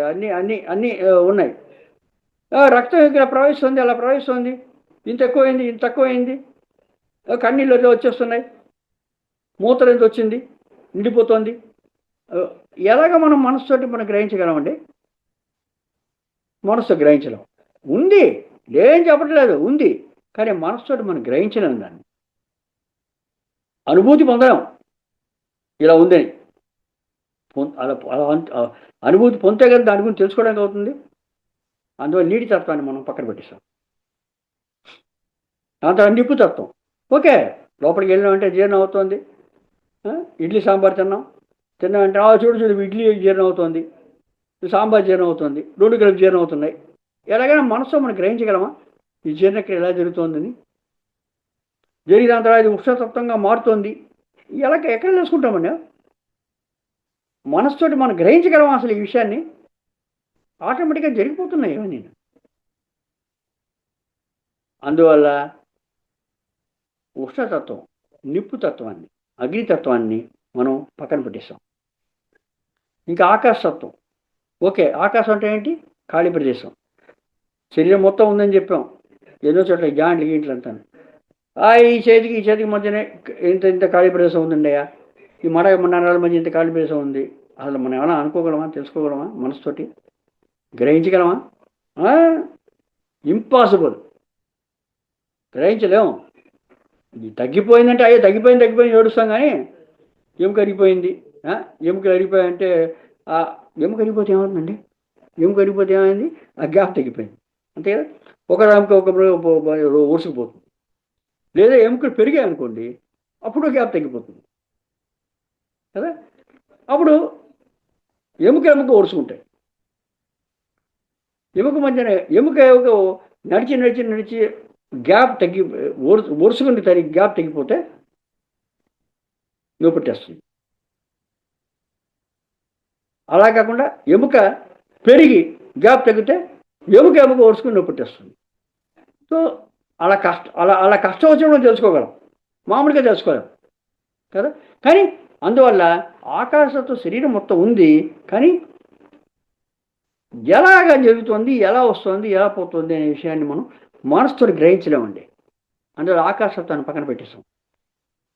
అన్నీ అన్నీ అన్నీ ఉన్నాయి. రక్తం ఇక్కడ ప్రవహిస్తుంది, అలా ప్రవహిస్తుంది, ఇంత ఎక్కువైంది, ఇంత తక్కువైంది, కన్నీళ్ళు వచ్చేస్తున్నాయి, మూత్రం ఎంత వచ్చింది, నిండిపోతుంది. ఎలాగ మనం మనసుతోటి మనం గ్రహించగలమండి? మనసుతో గ్రహించలేం. ఉంది, లేని చెప్పట్లేదు, ఉంది, కానీ మనసుతోటి మనం గ్రహించలేము, దాన్ని అనుభూతి పొందలేం ఇలా ఉందని. అలా అనుభూతి పొందితే కదా దాని గురించి తెలుసుకోవడానికి అవుతుంది. అందువల్ల నీటి తత్వాన్ని మనం పక్కన పెట్టేస్తాం. దాంతో నిప్పు తత్వం, ఓకే, లోపలికి వెళ్ళినామంటే జీర్ణం అవుతుంది. ఇడ్లీ సాంబార్ తిన్నామంటే చూడు ఇడ్లీ జీర్ణం అవుతుంది, సాంబార్ జీర్ణం అవుతుంది, రెండు కలిపి జీర్ణం అవుతున్నాయి. ఎలాగైనా మనసులో మనం గ్రహించగలమా ఈ జీర్ణక్రియ ఎలా జరుగుతుందని? జరిగి దాని తర్వాత ఉష్ణతత్వంగా మారుతోంది, ఎక్కడ తెలుసుకుంటామండి? మనసుతోటి మనం గ్రహించగలమా అసలు ఈ విషయాన్ని? ఆటోమేటిక్గా జరిగిపోతున్నాయి ఇవన్నీ. అందువల్ల ఉష్ణతత్వం, నిప్పుతత్వాన్ని, అగ్నితత్వాన్ని మనం పక్కన పెట్టేస్తాం. ఇంకా ఆకాశతత్వం, ఓకే, ఆకాశం అంటే ఏంటి? ఖాళీ ప్రదేశం. శరీరం మొత్తం ఉందని చెప్పాం, ఏదో చోట్ల జాయింట్లు గీంట్లు అంటాను. ఈ చేతికి మధ్యనే ఇంత ఖాళీ ప్రదేశం ఉందండియా, ఈ నరాల మధ్య ఇంత ఖాళీ ప్రదేశం ఉంది. అసలు మనం ఏమైనా అనుకోగలమా, తెలుసుకోగలమా, మనసుతోటి గ్రహించగలమా? ఇంపాసిబుల్, గ్రహించలేము. తగ్గిపోయిందంటే అయ్యో తగ్గిపోయింది ఏడుస్తాం, కానీ ఎముక అరిగిపోయింది, ఎముకలు అరిగిపోయాయంటే ఎముక అరిగిపోతే ఏమవుతుందండి? ఎముక అరిగిపోతే ఏమైంది? ఆ గ్యాప్ తగ్గిపోయింది, అంతే కదా. ఒక ఊడ్చుకుపోతుంది. లేదా ఎముకలు పెరిగాయి అనుకోండి, అప్పుడు గ్యాప్ తగ్గిపోతుంది కదా. అప్పుడు ఎముక ఊడ్చుకుంటాయి. ఎముక మధ్యన ఎముక నడిచి గ్యాప్ ఒరుసుకుని గ్యాప్ తగ్గిపోతే నొప్పిట్టేస్తుంది. అలా కాకుండా ఎముక పెరిగి గ్యాప్ తగ్గితే ఎముక ఒరుసుకుని నొప్పిట్టేస్తుంది. సో అలా కష్టం వచ్చినప్పుడు తెలుసుకోగలం, మామూలుగా తెలుసుకోలేం కదా. కానీ అందువల్ల ఆకాశంతో శరీరం మొత్తం ఉంది, కానీ ఎలాగా జరుగుతుంది, ఎలా వస్తుంది, ఎలా పోతుంది అనే విషయాన్ని మనం మనసుతో గ్రహించలేమండి. అందువల్ల ఆకాశతత్వాన్ని పక్కన పెట్టేస్తాం.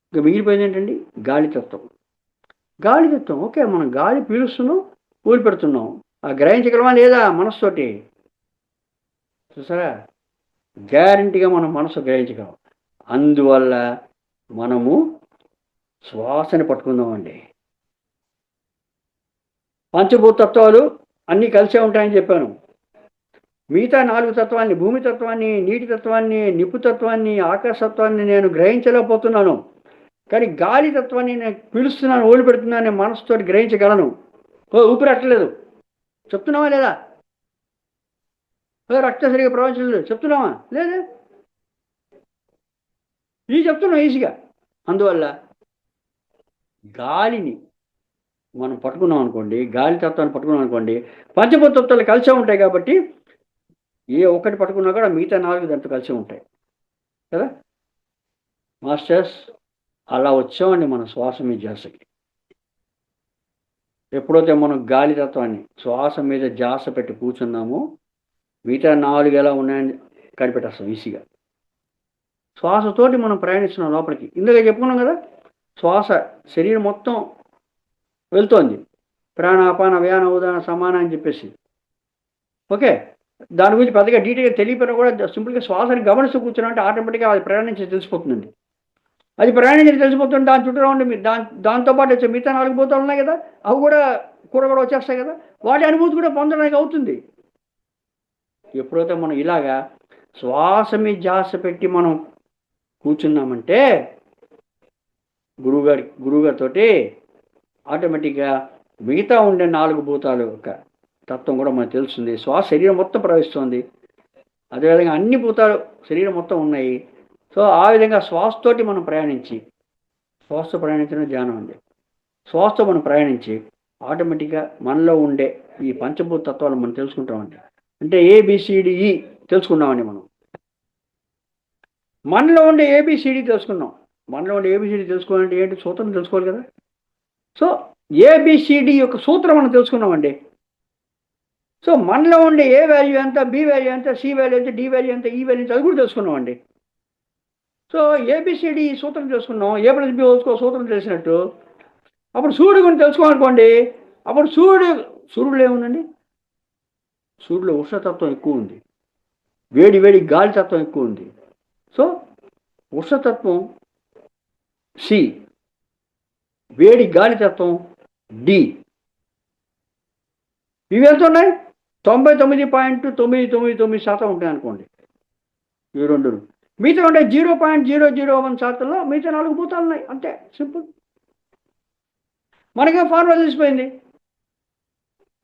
ఇంకా మిగిలిపోయింది ఏంటండి? గాలితత్వం. గాలితత్వం, ఓకే, మనం గాలి పీలుస్తున్నాం, ఊరిపెడుతున్నాం, గ్రహించగలమా లేదా మనసుతోటి? చూసారా, గ్యారంటీగా మనం మనసు గ్రహించగలం. అందువల్ల మనము శ్వాసని పట్టుకుందామండి. పంచభూతత్వాలు అన్నీ కలిసే ఉంటాయని చెప్పాను. మిగతా 4 తత్వాన్ని, భూమి తత్వాన్ని, నీటి తత్వాన్ని, నిప్పు తత్వాన్ని, ఆకాశతత్వాన్ని నేను గ్రహించలేకపోతున్నాను. కానీ గాలి తత్వాన్ని నేను పిలుస్తున్నాను, ఓడిపెడుతున్నాను, నేను మనసుతో గ్రహించగలను. ఊపిరట్టలేదు, చెప్తున్నావా లేదా? రక్తం సరిగా ప్రవహించలేదు, చెప్తున్నావా లేదా? చెప్తున్నాం ఈజీగా. అందువల్ల గాలిని మనం పట్టుకున్నాం అనుకోండి, గాలి తత్వాన్ని పట్టుకున్నాం అనుకోండి, పంచభూత తత్వాలు కలిసే ఉంటాయి కాబట్టి ఏ ఒక్కటి పట్టుకున్నా కూడా మిగతా 4 దాంతో కలిసే ఉంటాయి కదా మాస్టర్స్. అలా వచ్చామండి మన శ్వాస మీద ధ్యాసకి. ఎప్పుడైతే మనం గాలి తత్వాన్ని శ్వాస మీద ధ్యాస పెట్టి కూర్చున్నామో మిగతా 4 ఎలా ఉన్నాయని కనిపెట్టేస్తాం ఈజీగా. శ్వాసతోటి మనం ప్రయాణిస్తున్నాం లోపలికి. ఇందులో చెప్పుకున్నాం కదా, శ్వాస శరీరం మొత్తం వెళ్తోంది, ప్రాణాపాన వ్యాన ఉదాహరణ సమానం అని చెప్పేసి. ఓకే, దాని గురించి పెద్దగా డీటెయిల్గా తెలియకపోయినా కూడా సింపుల్గా శ్వాసని గమనిస్తూ కూర్చున్నామంటే ఆటోమేటిక్గా అది ప్రయాణించి తెలిసిపోతుందండి. అది ప్రయాణించి తెలిసిపోతుంది, దాని చుట్టూ ఉండి దాంతోపాటు వచ్చే మిగతా 4 భూతాలు ఉన్నాయి కదా, అవి కూడా కూడా వచ్చేస్తాయి కదా, వాటి అనుభూతి కూడా పొందడానికి అవుతుంది. ఎప్పుడైతే మనం ఇలాగా శ్వాస మీద ధ్యాస పెట్టి మనం కూర్చున్నామంటే గురువుగారితో ఆటోమేటిక్గా మిగతా ఉండే 4 భూతాలు యొక్క తత్వం కూడా మనకు తెలుస్తుంది. శ్వాస శరీరం మొత్తం ప్రవహిస్తుంది, అదేవిధంగా అన్ని భూతాలు శరీరం మొత్తం ఉన్నాయి. సో ఆ విధంగా శ్వాసతోటి మనం ప్రయాణించి, శ్వాసతో ప్రయాణించడం ధ్యానం అండి. శ్వాసతో మనం ప్రయాణించి ఆటోమేటిక్గా మనలో ఉండే ఈ పంచభూత తత్వాలు మనం తెలుసుకుంటామండి. అంటే ABCDE తెలుసుకున్నామండి మనం. మనలో ఉండే ABCD తెలుసుకున్నాం. మనలో ఉండే ABCD తెలుసుకోవాలంటే ఏంటి, సూత్రం తెలుసుకోవాలి కదా. సో ABCD యొక్క సూత్రం మనం తెలుసుకున్నామండి. సో మనలో ఉండే ఏ వాల్యూ ఎంత, బి వాల్యూ ఎంత, సి వాల్యూ ఎంత, డి వాల్యూ ఎంత, ఈ వాల్యూ ఎంత, అది కూడా తెలుసుకున్నామండి. సో ABCD సూత్రం తెలుసుకున్నాం, A + B సూత్రం తెలిసినట్టు. అప్పుడు సూర్యుడు గురించి తెలుసుకోవాలనుకోండి, అప్పుడు సూర్యుడు ఏముందండి, సూర్యులో ఉష్ణతత్వం ఎక్కువ ఉంది, వేడి గాలి తత్వం ఎక్కువ ఉంది. సో ఉష్ణతత్వం సి, వేడి గాలి తత్వం డి. ఇవి ఎంత ఉన్నాయి, 99.999% ఉంటాయి అనుకోండి ఇవి రెండు. మిగతా ఉంటే 0.001%లో మిగతా 4 భూతాలు ఉన్నాయి, అంతే సింపుల్. మనకే ఫార్ములా తెలిసిపోయింది,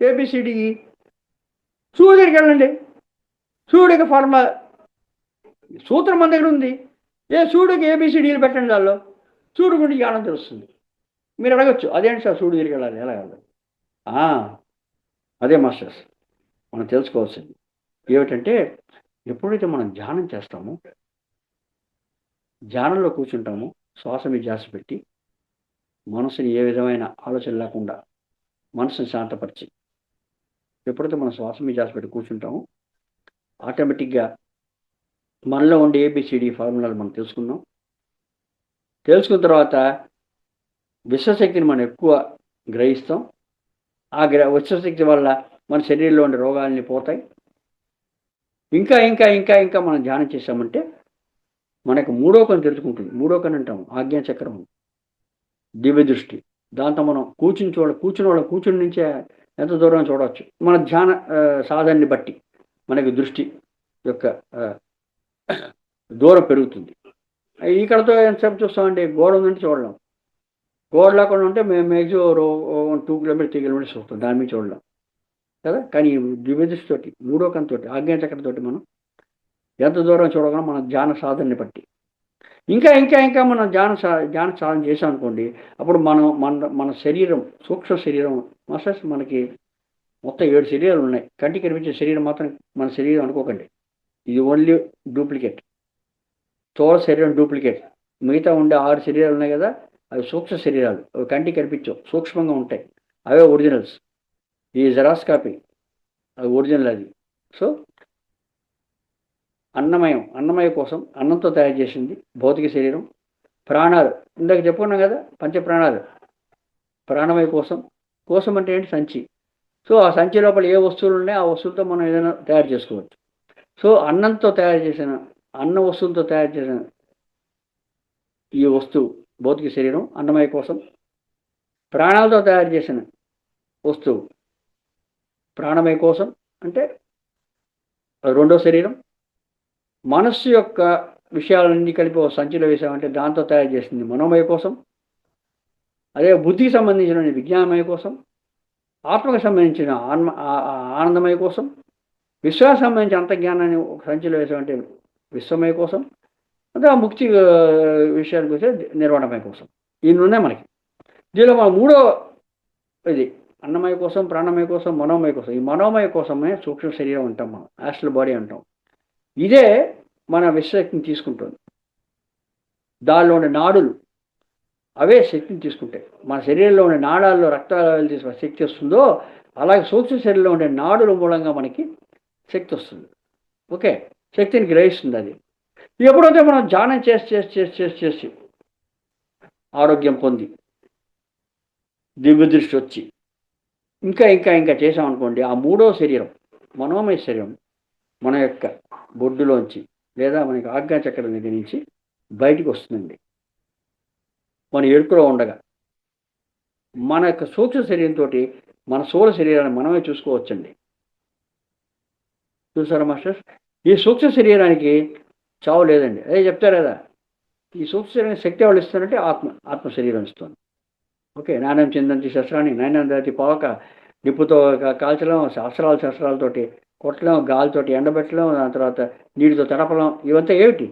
ABCDE. సూర్యుడి దగ్గరికి వెళ్ళండి, సూర్యుడికి ఫార్ములా సూత్రం మన దగ్గర ఉంది. సూర్యుడికి ABCDలు పెట్టండి, దానిలో సూర్యుడు గురించి జ్ఞానం తెలుస్తుంది. మీరు అడగచ్చు, అదేంటి సార్ సూర్యుడి దగ్గరికి వెళ్ళాలి, ఎలా వెళ్ళాలి? అదే మాస్టర్స్ మనం తెలుసుకోవాల్సింది ఏమిటంటే, ఎప్పుడైతే మనం ధ్యానం చేస్తామో, ధ్యానంలో కూర్చుంటామో, శ్వాస మీద ధ్యాస పెట్టి మనసుని ఏ విధమైన ఆలోచన లేకుండా మనసుని శాంతపరిచి ఎప్పుడైతే మనం శ్వాస మీద ధ్యాస పెట్టి కూర్చుంటామో ఆటోమేటిక్గా మనలో ఉండే ABCD ఫార్ములాలు మనం తెలుసుకున్న తర్వాత విశ్వశక్తిని మనం ఎక్కువ గ్రహిస్తాం. ఆ విశ్వశక్తి వల్ల మన శరీరంలో ఉండే రోగాలని పోతాయి. ఇంకా ఇంకా ఇంకా ఇంకా మనం ధ్యానం చేసామంటే మనకు 3వ కన్ను తెరుచుకుంటుంది. 3వ కన్ను అంటాం ఆజ్ఞాచక్రం, దివ్య దృష్టి. దాంతో మనం కూర్చుని నుంచే ఎంత దూరం చూడవచ్చు. మన ధ్యాన సాధనని బట్టి మనకి దృష్టి యొక్క దూరం పెరుగుతుంది. ఇక్కడతో ఎంతసేపు చూస్తామండి, గోడ ఉందంటే చూడలేం, గోడ లేకుండా ఉంటే మేము మ్యాక్సిమం 2 కిలోమీటర్ 3 కిలోమీటర్స్ వస్తాం, దాని మీద చూడలేం కదా. కానీ దివ్య దృష్టితోటి 3వ కన్నుతో ఆజ్ఞాచక్రంతో మనం ఎంత దూరం చూడగలం మన ధ్యాన సాధనని బట్టి. ఇంకా ఇంకా ఇంకా మనం ధ్యాన సాధన చేసాం అనుకోండి, అప్పుడు మన శరీరం, సూక్ష్మ శరీరం మాస్టర్స్, మనకి మొత్తం 7 శరీరాలు ఉన్నాయి. కంటికి కనిపించే శరీరం మాత్రం మన శరీరం అనుకోకండి, ఇది ఓన్లీ డూప్లికేట్. స్థూల శరీరం డూప్లికేట్, మిగతా ఉండే 6 శరీరాలు ఉన్నాయి కదా, అవి సూక్ష్మ శరీరాలు. అవి కంటికి కనిపించవు, సూక్ష్మంగా ఉంటాయి, అవే ఒరిజినల్స్. ఈ జెరాక్స్ కాపీ అది ఒరిజినల్ అది. సో అన్నమయ కోసం అన్నంతో తయారు చేసింది భౌతిక శరీరం. ప్రాణాలు ఇందాక చెప్పుకున్నాం కదా, పంచప్రాణాలు. ప్రాణమయ కోసం అంటే ఏంటి, సంచి. సో ఆ సంచి లోపల ఏ వస్తువులు ఉన్నాయో ఆ వస్తువులతో మనం ఏదైనా తయారు చేసుకోవచ్చు. సో అన్న వస్తువులతో తయారు చేసిన ఈ వస్తువు భౌతిక శరీరం అన్నమయ కోసం. ప్రాణాలతో తయారు చేసిన వస్తువు ప్రాణమయ కోసం అంటే 2వ శరీరం. మనస్సు యొక్క విషయాలన్నీ కలిపి ఒక సంచిలో వేసామంటే దాంతో తయారు చేసింది మనోమయ కోసం. అదే బుద్ధికి సంబంధించిన విజ్ఞానమయ కోసం, ఆత్మకు సంబంధించిన ఆనందమయ కోసం, విశ్వాసం సంబంధించిన అంతర్జ్ఞానాన్ని ఒక సంచిలో వేసామంటే విశ్వమయ కోసం, అదే ఆ ముక్తి విషయానికి వస్తే నిర్వాణమయ కోసం. ఇన్ని ఉన్నాయి మనకి. దీనిలో మన 3వ ఇది అన్నమయ కోసం, ప్రాణమయ కోసం, మనోమయ కోసం. ఈ మనోమయ కోసమే సూక్ష్మ శరీరం అంటాం మనం, యాస్ట్రల్ బాడీ అంటాం. ఇదే మన విశ్వశక్తిని తీసుకుంటుంది. దానిలో ఉండే నాడులు అవే శక్తిని తీసుకుంటాయి. మన శరీరంలో ఉండే నాడాల్లో రక్తాలు తీసుకున్న శక్తి వస్తుందో అలాగే సూక్ష్మ శరీరంలో ఉండే నాడుల మూలంగా మనకి శక్తి వస్తుంది. ఓకే, శక్తిని గ్రహిస్తుంది అది. ఎప్పుడైతే మనం ధ్యానం చేసి చేసి చేసి చేసి చేసి ఆరోగ్యం పొంది దివ్య దృష్టి వచ్చి ఇంకా ఇంకా ఇంకా చేసామనుకోండి, ఆ మూడో శరీరం మనోమయ శరీరం మన యొక్క బొడ్డులోంచి లేదా మనకి ఆజ్ఞాచక్రం దగ్గర నుంచి బయటికి వస్తుందండి. మన ఎరుకలో ఉండగా మన యొక్క సూక్ష్మ శరీరంతో మన స్థూల శరీరాన్ని మనమే చూసుకోవచ్చండి. చూసారా మాస్టర్స్? ఈ సూక్ష్మ శరీరానికి చావు లేదండి. అదే చెప్తారు కదా, ఈ సూక్ష్మ శరీరం శక్తి ఎవరు ఇస్తారంటే ఆత్మ శరీరం ఇస్తుంది. ఓకే, నాణ్యం చెందంతి శస్త్రాన్ని నాణ్యం దాటి పోవక నిప్పుతో కాల్చడం, శస్త్రాలతోటి కొట్టడం, గాలితోటి ఎండబెట్టడం, దాని తర్వాత నీటితో తడపడం, ఇవంతా ఏమిటి?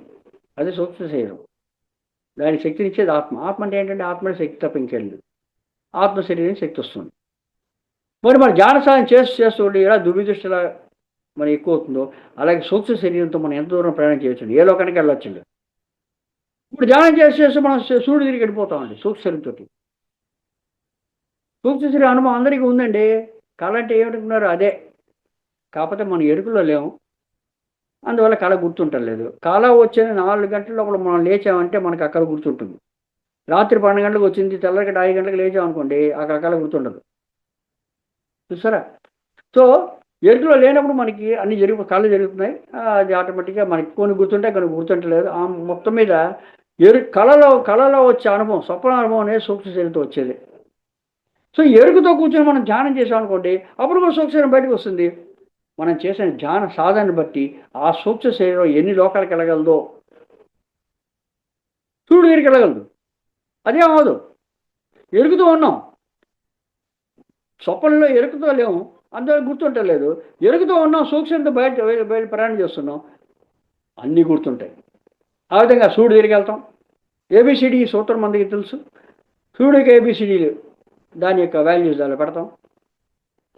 అది సూక్ష్మ శరీరం. దాని శక్తినిచ్చేది ఆత్మ. ఆత్మ అంటే ఏంటంటే ఆత్మ శక్తి తప్ప ఇంకెళ్ళదు. ఆత్మ శరీరం శక్తి వస్తుంది. మరి మన ధ్యాన సాధన చేస్తూ ఇలా దుర్విదృష్టిలా మరి ఎక్కువ అవుతుందో అలాగే సూక్ష్మ శరీరంతో మనం ఎంత దూరం ప్రయాణం చేయొచ్చండి, ఏ లోకానికి వెళ్ళొచ్చండి. ఇప్పుడు ధ్యానం చేస్తే మనం సూర్యుడు తిరిగి వెళ్ళిపోతామండి సూక్ష్మ శరీరంతో. సూక్ష్మ శరీరం అనుభవం అందరికీ ఉందండి. కళ అంటే ఏమిటనుకున్నారు? అదే. కాకపోతే మన ఎరుకలో లేము, అందువల్ల కళ గుర్తుంటలేదు. కళ వచ్చిన 4 గంటల లోపల మనం లేచామంటే మనకు అక్కడ గుర్తుంటుంది. రాత్రి 12 గంటలకు వచ్చింది, తెల్లగట 5 గంటలకు లేచామనుకోండి, అక్కడ కళ గుర్తుండదు. చూసారా? సో ఎరుకలో లేనప్పుడు మనకి అన్ని కళ్ళు జరుగుతున్నాయి. అది ఆటోమేటిక్గా మనకి కొన్ని గుర్తుంటాయి, కొన్ని గుర్తుంటలేదు. ఆ మొత్తం మీద కళలో వచ్చే అనుభవం, స్వప్న అనుభవం అనేది సూక్ష్మ శరీరంతో వచ్చేది. సో ఎరుకుతో కూర్చొని మనం ధ్యానం చేసామనుకోండి, అప్పుడు కూడా సూక్ష్మ శరీరం బయటకు వస్తుంది. మనం చేసిన ధ్యాన సాధనని బట్టి ఆ సూక్ష్మ శరీరం ఎన్ని లోకాలకు వెళ్ళగలదో, సూర్యుడు దగ్గరికి వెళ్ళగలదు. అదే అవ్వదు. ఎరుకుతో ఉన్నాం, స్వప్నంలో ఎరుకుతో లేము, అందువల్ల గుర్తుంటలేదు. ఎరుకుతో ఉన్నాం, సూక్ష్మంతో బయట ప్రయాణం చేస్తున్నాం, అన్నీ గుర్తుంటాయి. ఆ విధంగా సూర్యుడు దగ్గరికి వెళ్తాం. ఏబిసిడి సూత్రం మందికి తెలుసు. సూర్యుడికి ఏబిసిడీలు దాని యొక్క వాల్యూస్ దాన్ని పెడతాం.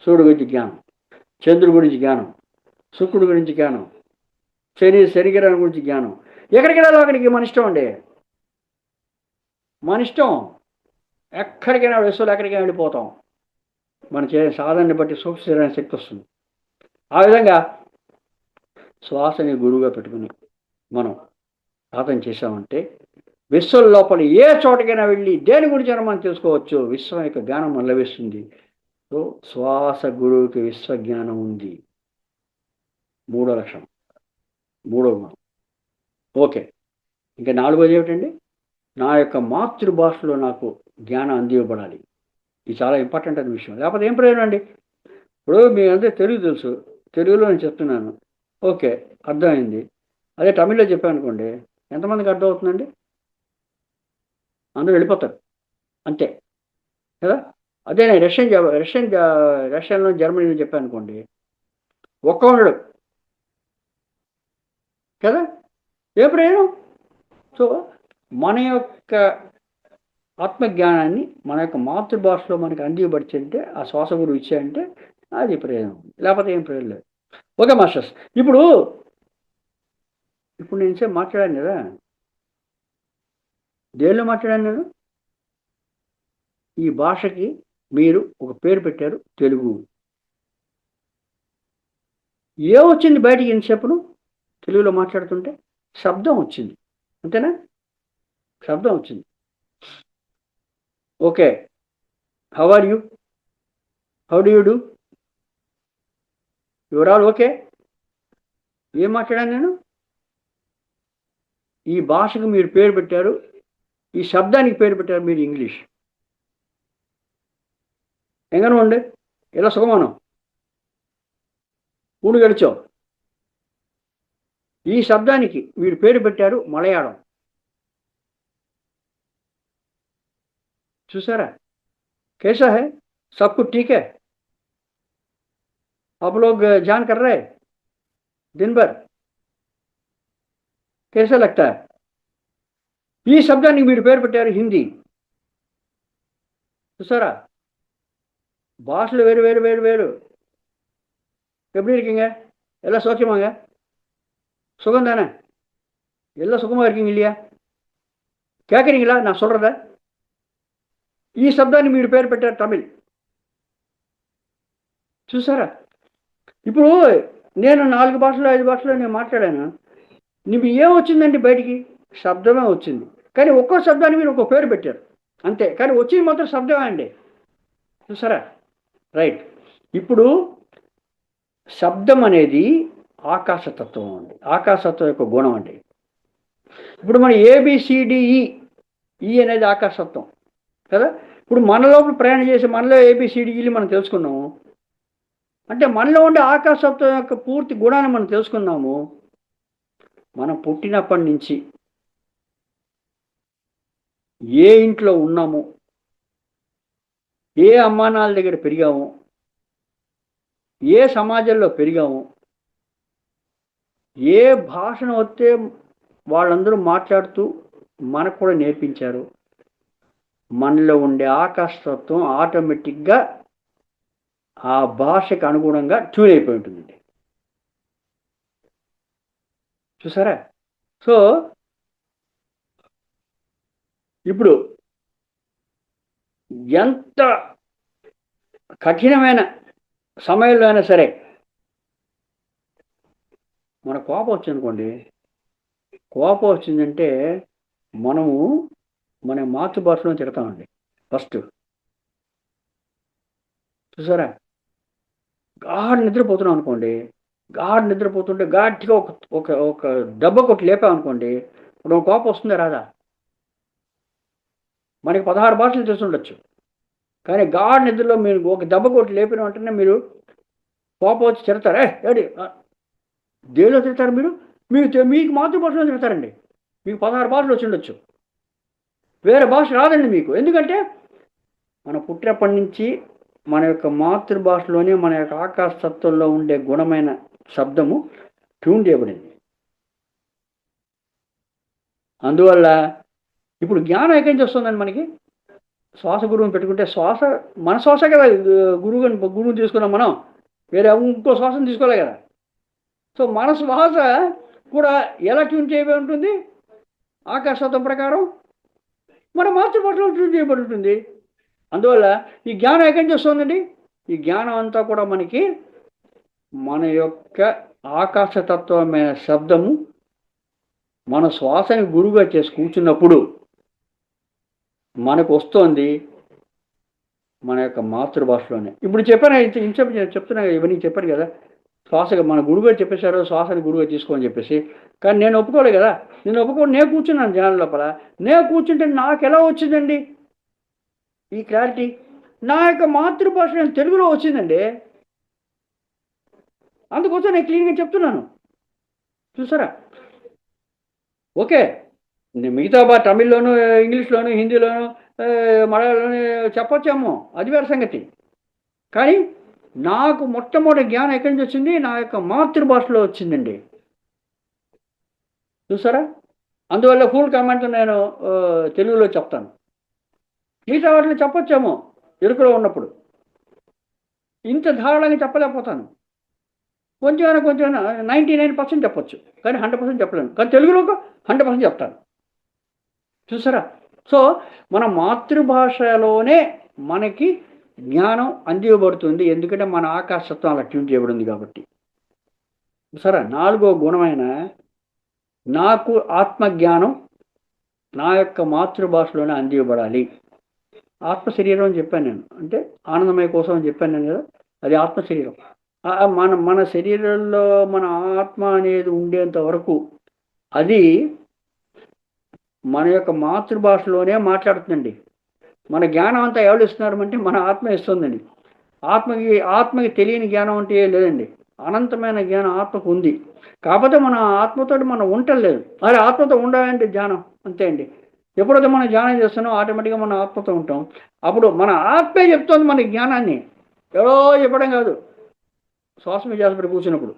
సూర్యుడు గురించి జ్ఞానం, చంద్రుడి గురించి జ్ఞానం, శుక్రుడి గురించి జ్ఞానం, శరీరం గురించి జ్ఞానం. ఎక్కడికి వెళ్ళాలో అక్కడికి మన ఇష్టం అండి, మన ఇష్టం. ఎక్కడికైనా విశ్వలో ఎక్కడికైనా వెళ్ళిపోతాం. మన సాధనని బట్టి సూక్ష్మ శరీరానికి శక్తి వస్తుంది. ఆ విధంగా శ్వాసని గురువుగా పెట్టుకుని మనం సాధన చేసామంటే విశ్వం లోపల ఏ చోటకైనా వెళ్ళి దేని గురించి మనం తెలుసుకోవచ్చు. విశ్వం యొక్క జ్ఞానం మన లభిస్తుంది. సో శ్వాస గురువుకి విశ్వజ్ఞానం ఉంది. 3వ లక్షణం, 3వ గుణం. ఓకే, ఇంకా 4వది ఏమిటండి? నా యొక్క మాతృభాషలో నాకు జ్ఞానం అందివ్వబడాలి. ఇది చాలా ఇంపార్టెంట్ అనే విషయం. లేకపోతే ఏం ప్రయోజనం అండి? ఇప్పుడు మీ అందరూ తెలుగు తెలుసు, తెలుగులో నేను చెప్తున్నాను, ఓకే అర్థమైంది. అదే తమిళ్లో చెప్పాను అనుకోండి, ఎంతమందికి అర్థం అవుతుందండి? అందరూ వెళ్ళిపోతారు అంతే కదా. అదే నేను రష్యన్లో జర్మనీలో చెప్పాను అనుకోండి, ఒక్క ఉండడు కదా, ఏ ప్రయోజనం? సో మన యొక్క ఆత్మజ్ఞానాన్ని మన యొక్క మాతృభాషలో మనకి అందివ్వబడితే, ఆ శ్వాస గురువు ఇచ్చాయంటే అది ప్రయోజనం, లేకపోతే ఏం ప్రయోజనం లేదు. ఓకే మాస్టర్స్, ఇప్పుడు నేను సేపు మాట్లాడాను కదా, దేనిలో మాట్లాడాను నేను? ఈ భాషకి మీరు ఒక పేరు పెట్టారు, తెలుగు. ఏమొచ్చింది బయటికి ఇంతసేపును తెలుగులో మాట్లాడుతుంటే? శబ్దం వచ్చింది, అంతేనా? శబ్దం వచ్చింది. Okay, how are you, how do you do, your all okay. ఏం మాట్లాడాను నేను? ఈ భాషకు మీరు పేరు పెట్టారు, ఈ శబ్దానికి పేరు పెట్టారు మీరు ఇంగ్లీష్. എങ്ങനെ ഉണ്ട്? ఎలా సుఖమానో? ఊడు గడిచో. ఈ శబ్దానికి మీరు పేరు పెట్టారు మలయాళం. చూసారా? कैसा है? सब कुछ ठीक है? आप लोग जान कर रहे दिन भर? कैसा लगता है? ఈ శబ్దానికి మీరు పేరు పెట్టారు హిందీ. చూసారా? பாஷையில் வேறு வேறு வேறு வேறு. எப்படி இருக்கீங்க? எல்லாம் சௌக்கியமாங்க? சுகம் தானே? எல்லாம் సుఖமாக இருக்கீங்க இல்லைయా? కేకరింగ్లా నా சொல்றத? ఈ శబ్దాన్ని మీరు పేరు పెట్టారు తమిళ్. చూసారా? ఇప్పుడు నేను 4 భాషలు 5 భాషలు నేను మాట్లాడాను. నీకు ఏమొచ్చిందండి బయటికి? శబ్దమే వచ్చింది. కానీ ఒక్కో శబ్దాన్ని మీరు ఒక్కో పేరు పెట్టారు. అంతే. కానీ వచ్చింది మాత్రం శబ్దమే అండి. చూసారా? రైట్. ఇప్పుడు శబ్దం అనేది ఆకాశతత్వం అండి. ఆకాశతత్వం యొక్క గుణం అండి. ఇప్పుడు మన ఏబిసిడిఈ ఈ అనేది ఆకాశతత్వం కదా. ఇప్పుడు మన లోపల ప్రయాణం చేసి మనలో ఏబిసిడిఈలు మనం తెలుసుకున్నాము. అంటే మనలో ఉండే ఆకాశతత్వం యొక్క పూర్తి గుణాన్ని మనం తెలుసుకున్నాము. మనం పుట్టినప్పటి నుంచి ఏ ఇంట్లో ఉన్నాము, ఏ అమ్మానాల దగ్గర పెరిగాము, ఏ సమాజంలో పెరిగాము, ఏ భాషను వస్తే వాళ్ళందరూ మాట్లాడుతూ మనకు కూడా నేర్పించారు. మనలో ఉండే ఆకాశతత్వం ఆటోమేటిక్గా ఆ భాషకు అనుగుణంగా ట్యూన్ అయిపోయి ఉంటుందండి. చూసారా? సో ఇప్పుడు ఎంత కఠినమైన సమయంలో అయినా సరే మన కోపం వచ్చిందనుకోండి, కోపం వచ్చిందంటే మనము మన మాతృభాషలో తిడతామండి ఫస్ట్. చూసారా? గాఢ నిద్రపోతున్నాం అనుకోండి, గాఢ నిద్రపోతుంటే గట్టిగా ఒక ఒక ఒక దెబ్బ కొట్టి లేపామనుకోండి, ఇప్పుడు కోపం వస్తుందా రాదా? మనకి 16 భాషలు తెలుసుండొచ్చు, కానీ గాఢ నిద్రలో మీరు ఒక దెబ్బ కొట్టి లేపిన వెంటనే మీరు కోపం వచ్చి తిడతారు. ఏడి దేనిలో తిడతారు మీరు? మీకు మాతృభాషలో తిడతారండి. మీకు 16 భాషలు వచ్చి ఉండొచ్చు, వేరే భాష రాదండి మీకు. ఎందుకంటే మన పుట్టినప్పటి నుంచి మన యొక్క మాతృభాషలోనే మన యొక్క ఆకాశతత్వంలో ఉండే గుణమైన శబ్దము ట్యూన్ చేయబడింది. అందువల్ల ఇప్పుడు జ్ఞానం ఎక్కడి నుంచి వస్తుందండి మనకి? శ్వాస గురువుని పెట్టుకుంటే శ్వాస మన శ్వాస కదా. గురువుని తీసుకున్నాం మనం, వేరే ఇంకో శ్వాసను తీసుకోలే కదా. సో మన శ్వాస కూడా ఎలా ట్యూన్ చేయబడి ఉంటుంది? ఆకాశతత్వం ప్రకారం మన మాతృభాషలో ట్యూన్ చేయబడి ఉంటుంది. అందువల్ల ఈ జ్ఞానం ఎక్కడి నుంచి వస్తుందండి? ఈ జ్ఞానం అంతా కూడా మనకి మన యొక్క ఆకాశతత్వమైన శబ్దము మన శ్వాసని గురువుగా చేసి కూర్చున్నప్పుడు మనకు వస్తుంది మన యొక్క మాతృభాషలోనే. ఇప్పుడు చెప్పాను, చెప్తున్నా ఇవన్నీ చెప్పాను కదా. శ్వాసగా మన గురువుగా చెప్పేశారు, శ్వాసని గురువుగా తీసుకోని చెప్పేసి. కానీ నేను ఒప్పుకోలేదు కదా. నేను కూర్చున్నాను ధ్యానం లోపల. నేను కూర్చుంటే నాకు ఎలా వచ్చిందండి ఈ క్లారిటీ? నా యొక్క మాతృభాష నేను తెలుగులో వచ్చిందండి. అందుకోసం నేను క్లీన్గా చెప్తున్నాను. చూసారా? ఓకే, నేను మిగతా తమిళ్లోను, ఇంగ్లీష్లోను, హిందీలోను, మలయాళంలోను చెప్పొచ్చేమో, అది వేరే సంగతి. కానీ నాకు మొట్టమొదటి జ్ఞానం ఎక్కడి నుంచి వచ్చింది? నా యొక్క మాతృభాషలో వచ్చిందండి. చూసారా? అందువల్ల ఫుల్ కామెంట్ నేను తెలుగులో చెప్తాను. మిగతా వాటిని చెప్పొచ్చేమో ఎరుకలో ఉన్నప్పుడు, ఇంత ధారాళంగా చెప్పలేకపోతాను. కొంచెం 99% చెప్పొచ్చు, కానీ 100% చెప్పలేను. కానీ తెలుగులో 100% చెప్తాను. చూసారా? సో మన మాతృభాషలోనే మనకి జ్ఞానం అందివ్వబడుతుంది. ఎందుకంటే మన ఆకాశతత్వం అలా ట్యూన్ చేయబడింది కాబట్టి. సరే, 4వ గుణమైన నాకు ఆత్మజ్ఞానం నా యొక్క మాతృభాషలోనే అందివ్వబడాలి. ఆత్మ శరీరం అని చెప్పాను నేను, అంటే ఆనందమయ కోసం అని చెప్పాను నేను కదా. అది ఆత్మ శరీరం. మన శరీరంలో మన ఆత్మ అనేది ఉండేంత వరకు అది మన యొక్క మాతృభాషలోనే మాట్లాడుతుందండి. మన జ్ఞానం అంతా ఎవరు ఇస్తున్నారు అంటే మన ఆత్మ ఇస్తుందండి. ఆత్మకి తెలియని జ్ఞానం అంటే లేదండి. అనంతమైన జ్ఞానం ఆత్మకు ఉంది. కాకపోతే మన ఆత్మతో మనం ఉండలేదు. అరే ఆత్మతో ఉండాలంటే ధ్యానం అంతే అండి. ఎప్పుడైతే మనం ధ్యానం చేస్తున్నాం ఆటోమేటిక్గా మన ఆత్మతో ఉంటాం. అప్పుడు మన ఆత్మే చెప్తుంది మన జ్ఞానాన్ని, ఎవరో చెప్పడం కాదు. శ్వాస మీద జాగ్రత్త కూర్చున్నప్పుడు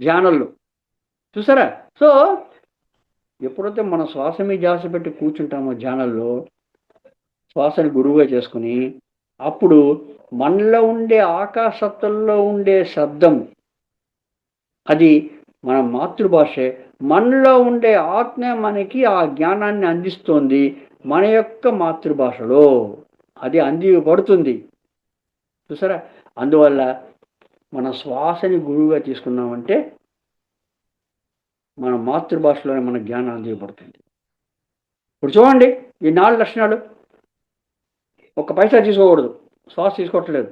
ధ్యానంలో చూసారా? సో ఎప్పుడైతే మన శ్వాస మీద జాగ్రత్త పెట్టి కూర్చుంటామో ధ్యానంలో, శ్వాసని గురువుగా చేసుకుని అప్పుడు మనలో ఉండే ఆకాశత్తుల్లో ఉండే శబ్దం అది మన మాతృభాషే. మనలో ఉండే ఆత్మ మనకి ఆ జ్ఞానాన్ని అందిస్తోంది మన యొక్క మాతృభాషలో. అది అందిపడుతుంది. చూసారా? అందువల్ల మన శ్వాసని గురువుగా తీసుకున్నామంటే మన మాతృభాషలోనే మన జ్ఞానం అందిపడుతుంది. ఇప్పుడు చూడండి, ఈ 4 లక్షణాలు. ఒక్క పైసా తీసుకోకూడదు, శ్వాస తీసుకోవట్లేదు.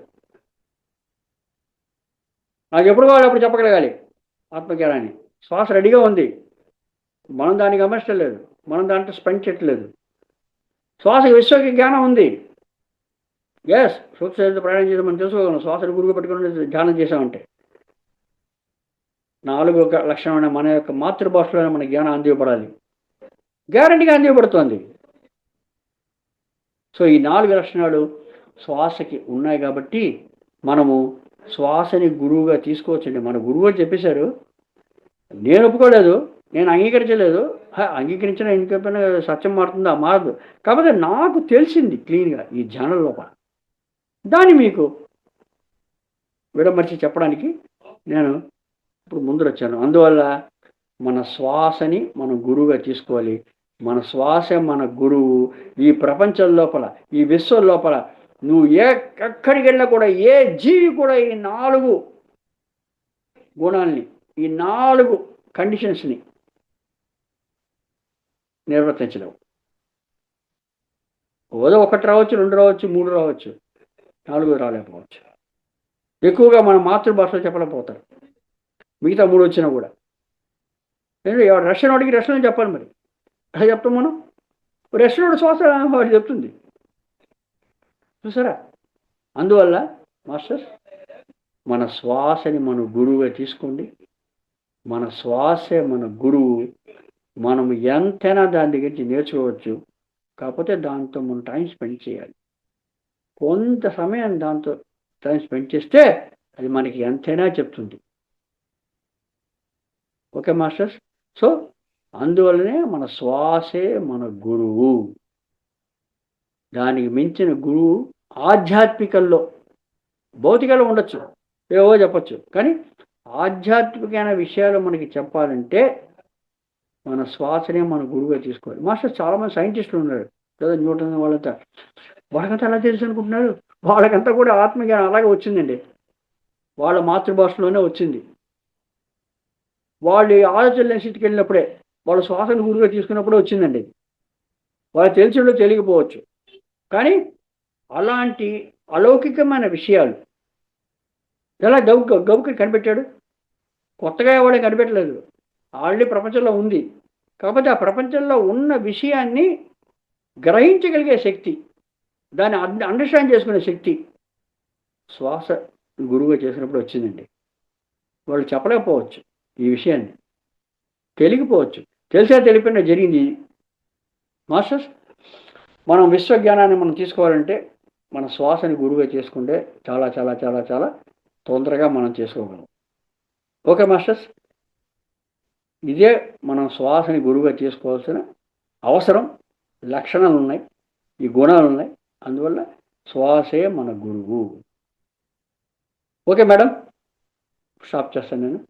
నాకు ఎప్పుడు కావాలి అప్పుడు చెప్పగలగాలి ఆత్మజ్ఞానాన్ని. శ్వాస రెడీగా ఉంది, మనం దాన్ని గమనించలేదు, మనం దాంట్లో స్పెండ్ చేయట్లేదు. శ్వాసకి విశ్వకి జ్ఞానం ఉంది. ఎస్, సూక్ష్మ ప్రయాణం చేసి మనం తెలుసుకోగలం. శ్వాసను గురువు పెట్టుకుని ధ్యానం చేసామంటే 4 లక్షణమైన మన యొక్క మాతృభాషలోనే మన జ్ఞానం అందివ్వబడాలి. గ్యారంటీగా అందివ్వబడుతుంది. సో ఈ 4 లక్షణాలు శ్వాసకి ఉన్నాయి కాబట్టి మనము శ్వాసని గురువుగా తీసుకోవచ్చండి. మన గురువు అని చెప్పేశారు, నేను ఒప్పుకోలేదు, నేను అంగీకరించలేదు. అంగీకరించిన ఇంకెప్పుడైనా సత్యం మారుతుందా? మారదు. కాకపోతే నాకు తెలిసింది క్లీన్గా ఈ ధ్యానం లోపల, దాన్ని మీకు విడమర్చి చెప్పడానికి నేను ఇప్పుడు ముందరొచ్చాను. అందువల్ల మన శ్వాసని మనం గురువుగా తీసుకోవాలి. మన శ్వాస మన గురువు. ఈ ప్రపంచం లోపల, ఈ విశ్వం లోపల నువ్వు ఎక్కడికి వెళ్ళినా కూడా ఏ జీవి కూడా ఈ 4 గుణాలని, ఈ 4 కండిషన్స్ని నిర్వర్తించలేవు. ఏదో 1 రావచ్చు, 2 రావచ్చు, 3 రావచ్చు, 4 రాలేకపోవచ్చు. ఎక్కువగా మన మాతృభాషలో చెప్పలేకపోతారు. మిగతా 3 వచ్చినా కూడా రష్యన్ వాడికి రష్యన్ చెప్పాలి. మరి అలా చెప్తాం మనం. రష్యన్ వాడు శ్వాస వాడు చెప్తుంది. చూసారా? అందువల్ల మాస్టర్స్, మన శ్వాసని మన గురువుగా తీసుకోండి. మన శ్వాసే మన గురువు. మనం ఎంతైనా దాని దగ్గర నేర్చుకోవచ్చు. కాకపోతే దాంతో మనం టైం స్పెండ్ చేయాలి. కొంత సమయం దాంతో టైం స్పెండ్ చేస్తే అది మనకి ఎంతైనా చెప్తుంది. Okay masters? సో అందువల్లనే మన శ్వాసే మన గురువు. దానికి మించిన గురువు ఆధ్యాత్మికల్లో, భౌతికలో ఉండొచ్చు, ఏవో చెప్పచ్చు, కానీ ఆధ్యాత్మికమైన విషయాలు మనకి చెప్పాలంటే మన శ్వాసనే మన గురువుగా తీసుకోవాలి. మాస్టర్ చాలామంది సైంటిస్టులు ఉన్నారు కదా, న్యూటన్ వాళ్ళంతా. వాళ్ళకంతా అలా తెలుసు అనుకుంటున్నారు. వాళ్ళకంతా కూడా ఆత్మజ్ఞానం అలాగే వచ్చిందండి. వాళ్ళ మాతృభాషలోనే వచ్చింది. వాళ్ళు ఆలోచన లేని స్థితికి వెళ్ళినప్పుడే, వాళ్ళు శ్వాసను గురువుగా తీసుకున్నప్పుడే వచ్చిందండి. వాళ్ళు తెలిసిలో తెలియకపోవచ్చు, కానీ అలాంటి అలౌకికమైన విషయాలు ఎలా గబుకి కనిపెట్టాడు? కొత్తగా ఎవడే కనిపెట్టలేదు, ఆల్రెడీ ప్రపంచంలో ఉంది. కాకపోతే ఆ ప్రపంచంలో ఉన్న విషయాన్ని గ్రహించగలిగే శక్తి, దాన్ని అండర్స్టాండ్ చేసుకునే శక్తి శ్వాస గురువుగా చేసినప్పుడు వచ్చిందండి. వాళ్ళు చెప్పలేకపోవచ్చు ఈ విషయాన్ని, తెలియకపోవచ్చు, తెలిసా తెలియకుండా జరిగింది. మాస్టర్స్, మనం విశ్వజ్ఞానాన్ని మనం తీసుకోవాలంటే మన శ్వాసని గురువుగా చేసుకుంటే చాలా చాలా చాలా చాలా తొందరగా మనం చేసుకోగలం. ఓకే మాస్టర్స్, ఇదే మనం శ్వాసని గురువుగా చేసుకోవాల్సిన అవసరం. లక్షణాలు ఉన్నాయి, ఈ గుణాలు ఉన్నాయి. అందువల్ల శ్వాసే మన గురువు. ఓకే మేడం, స్టాప్ చేస్తాను నేను.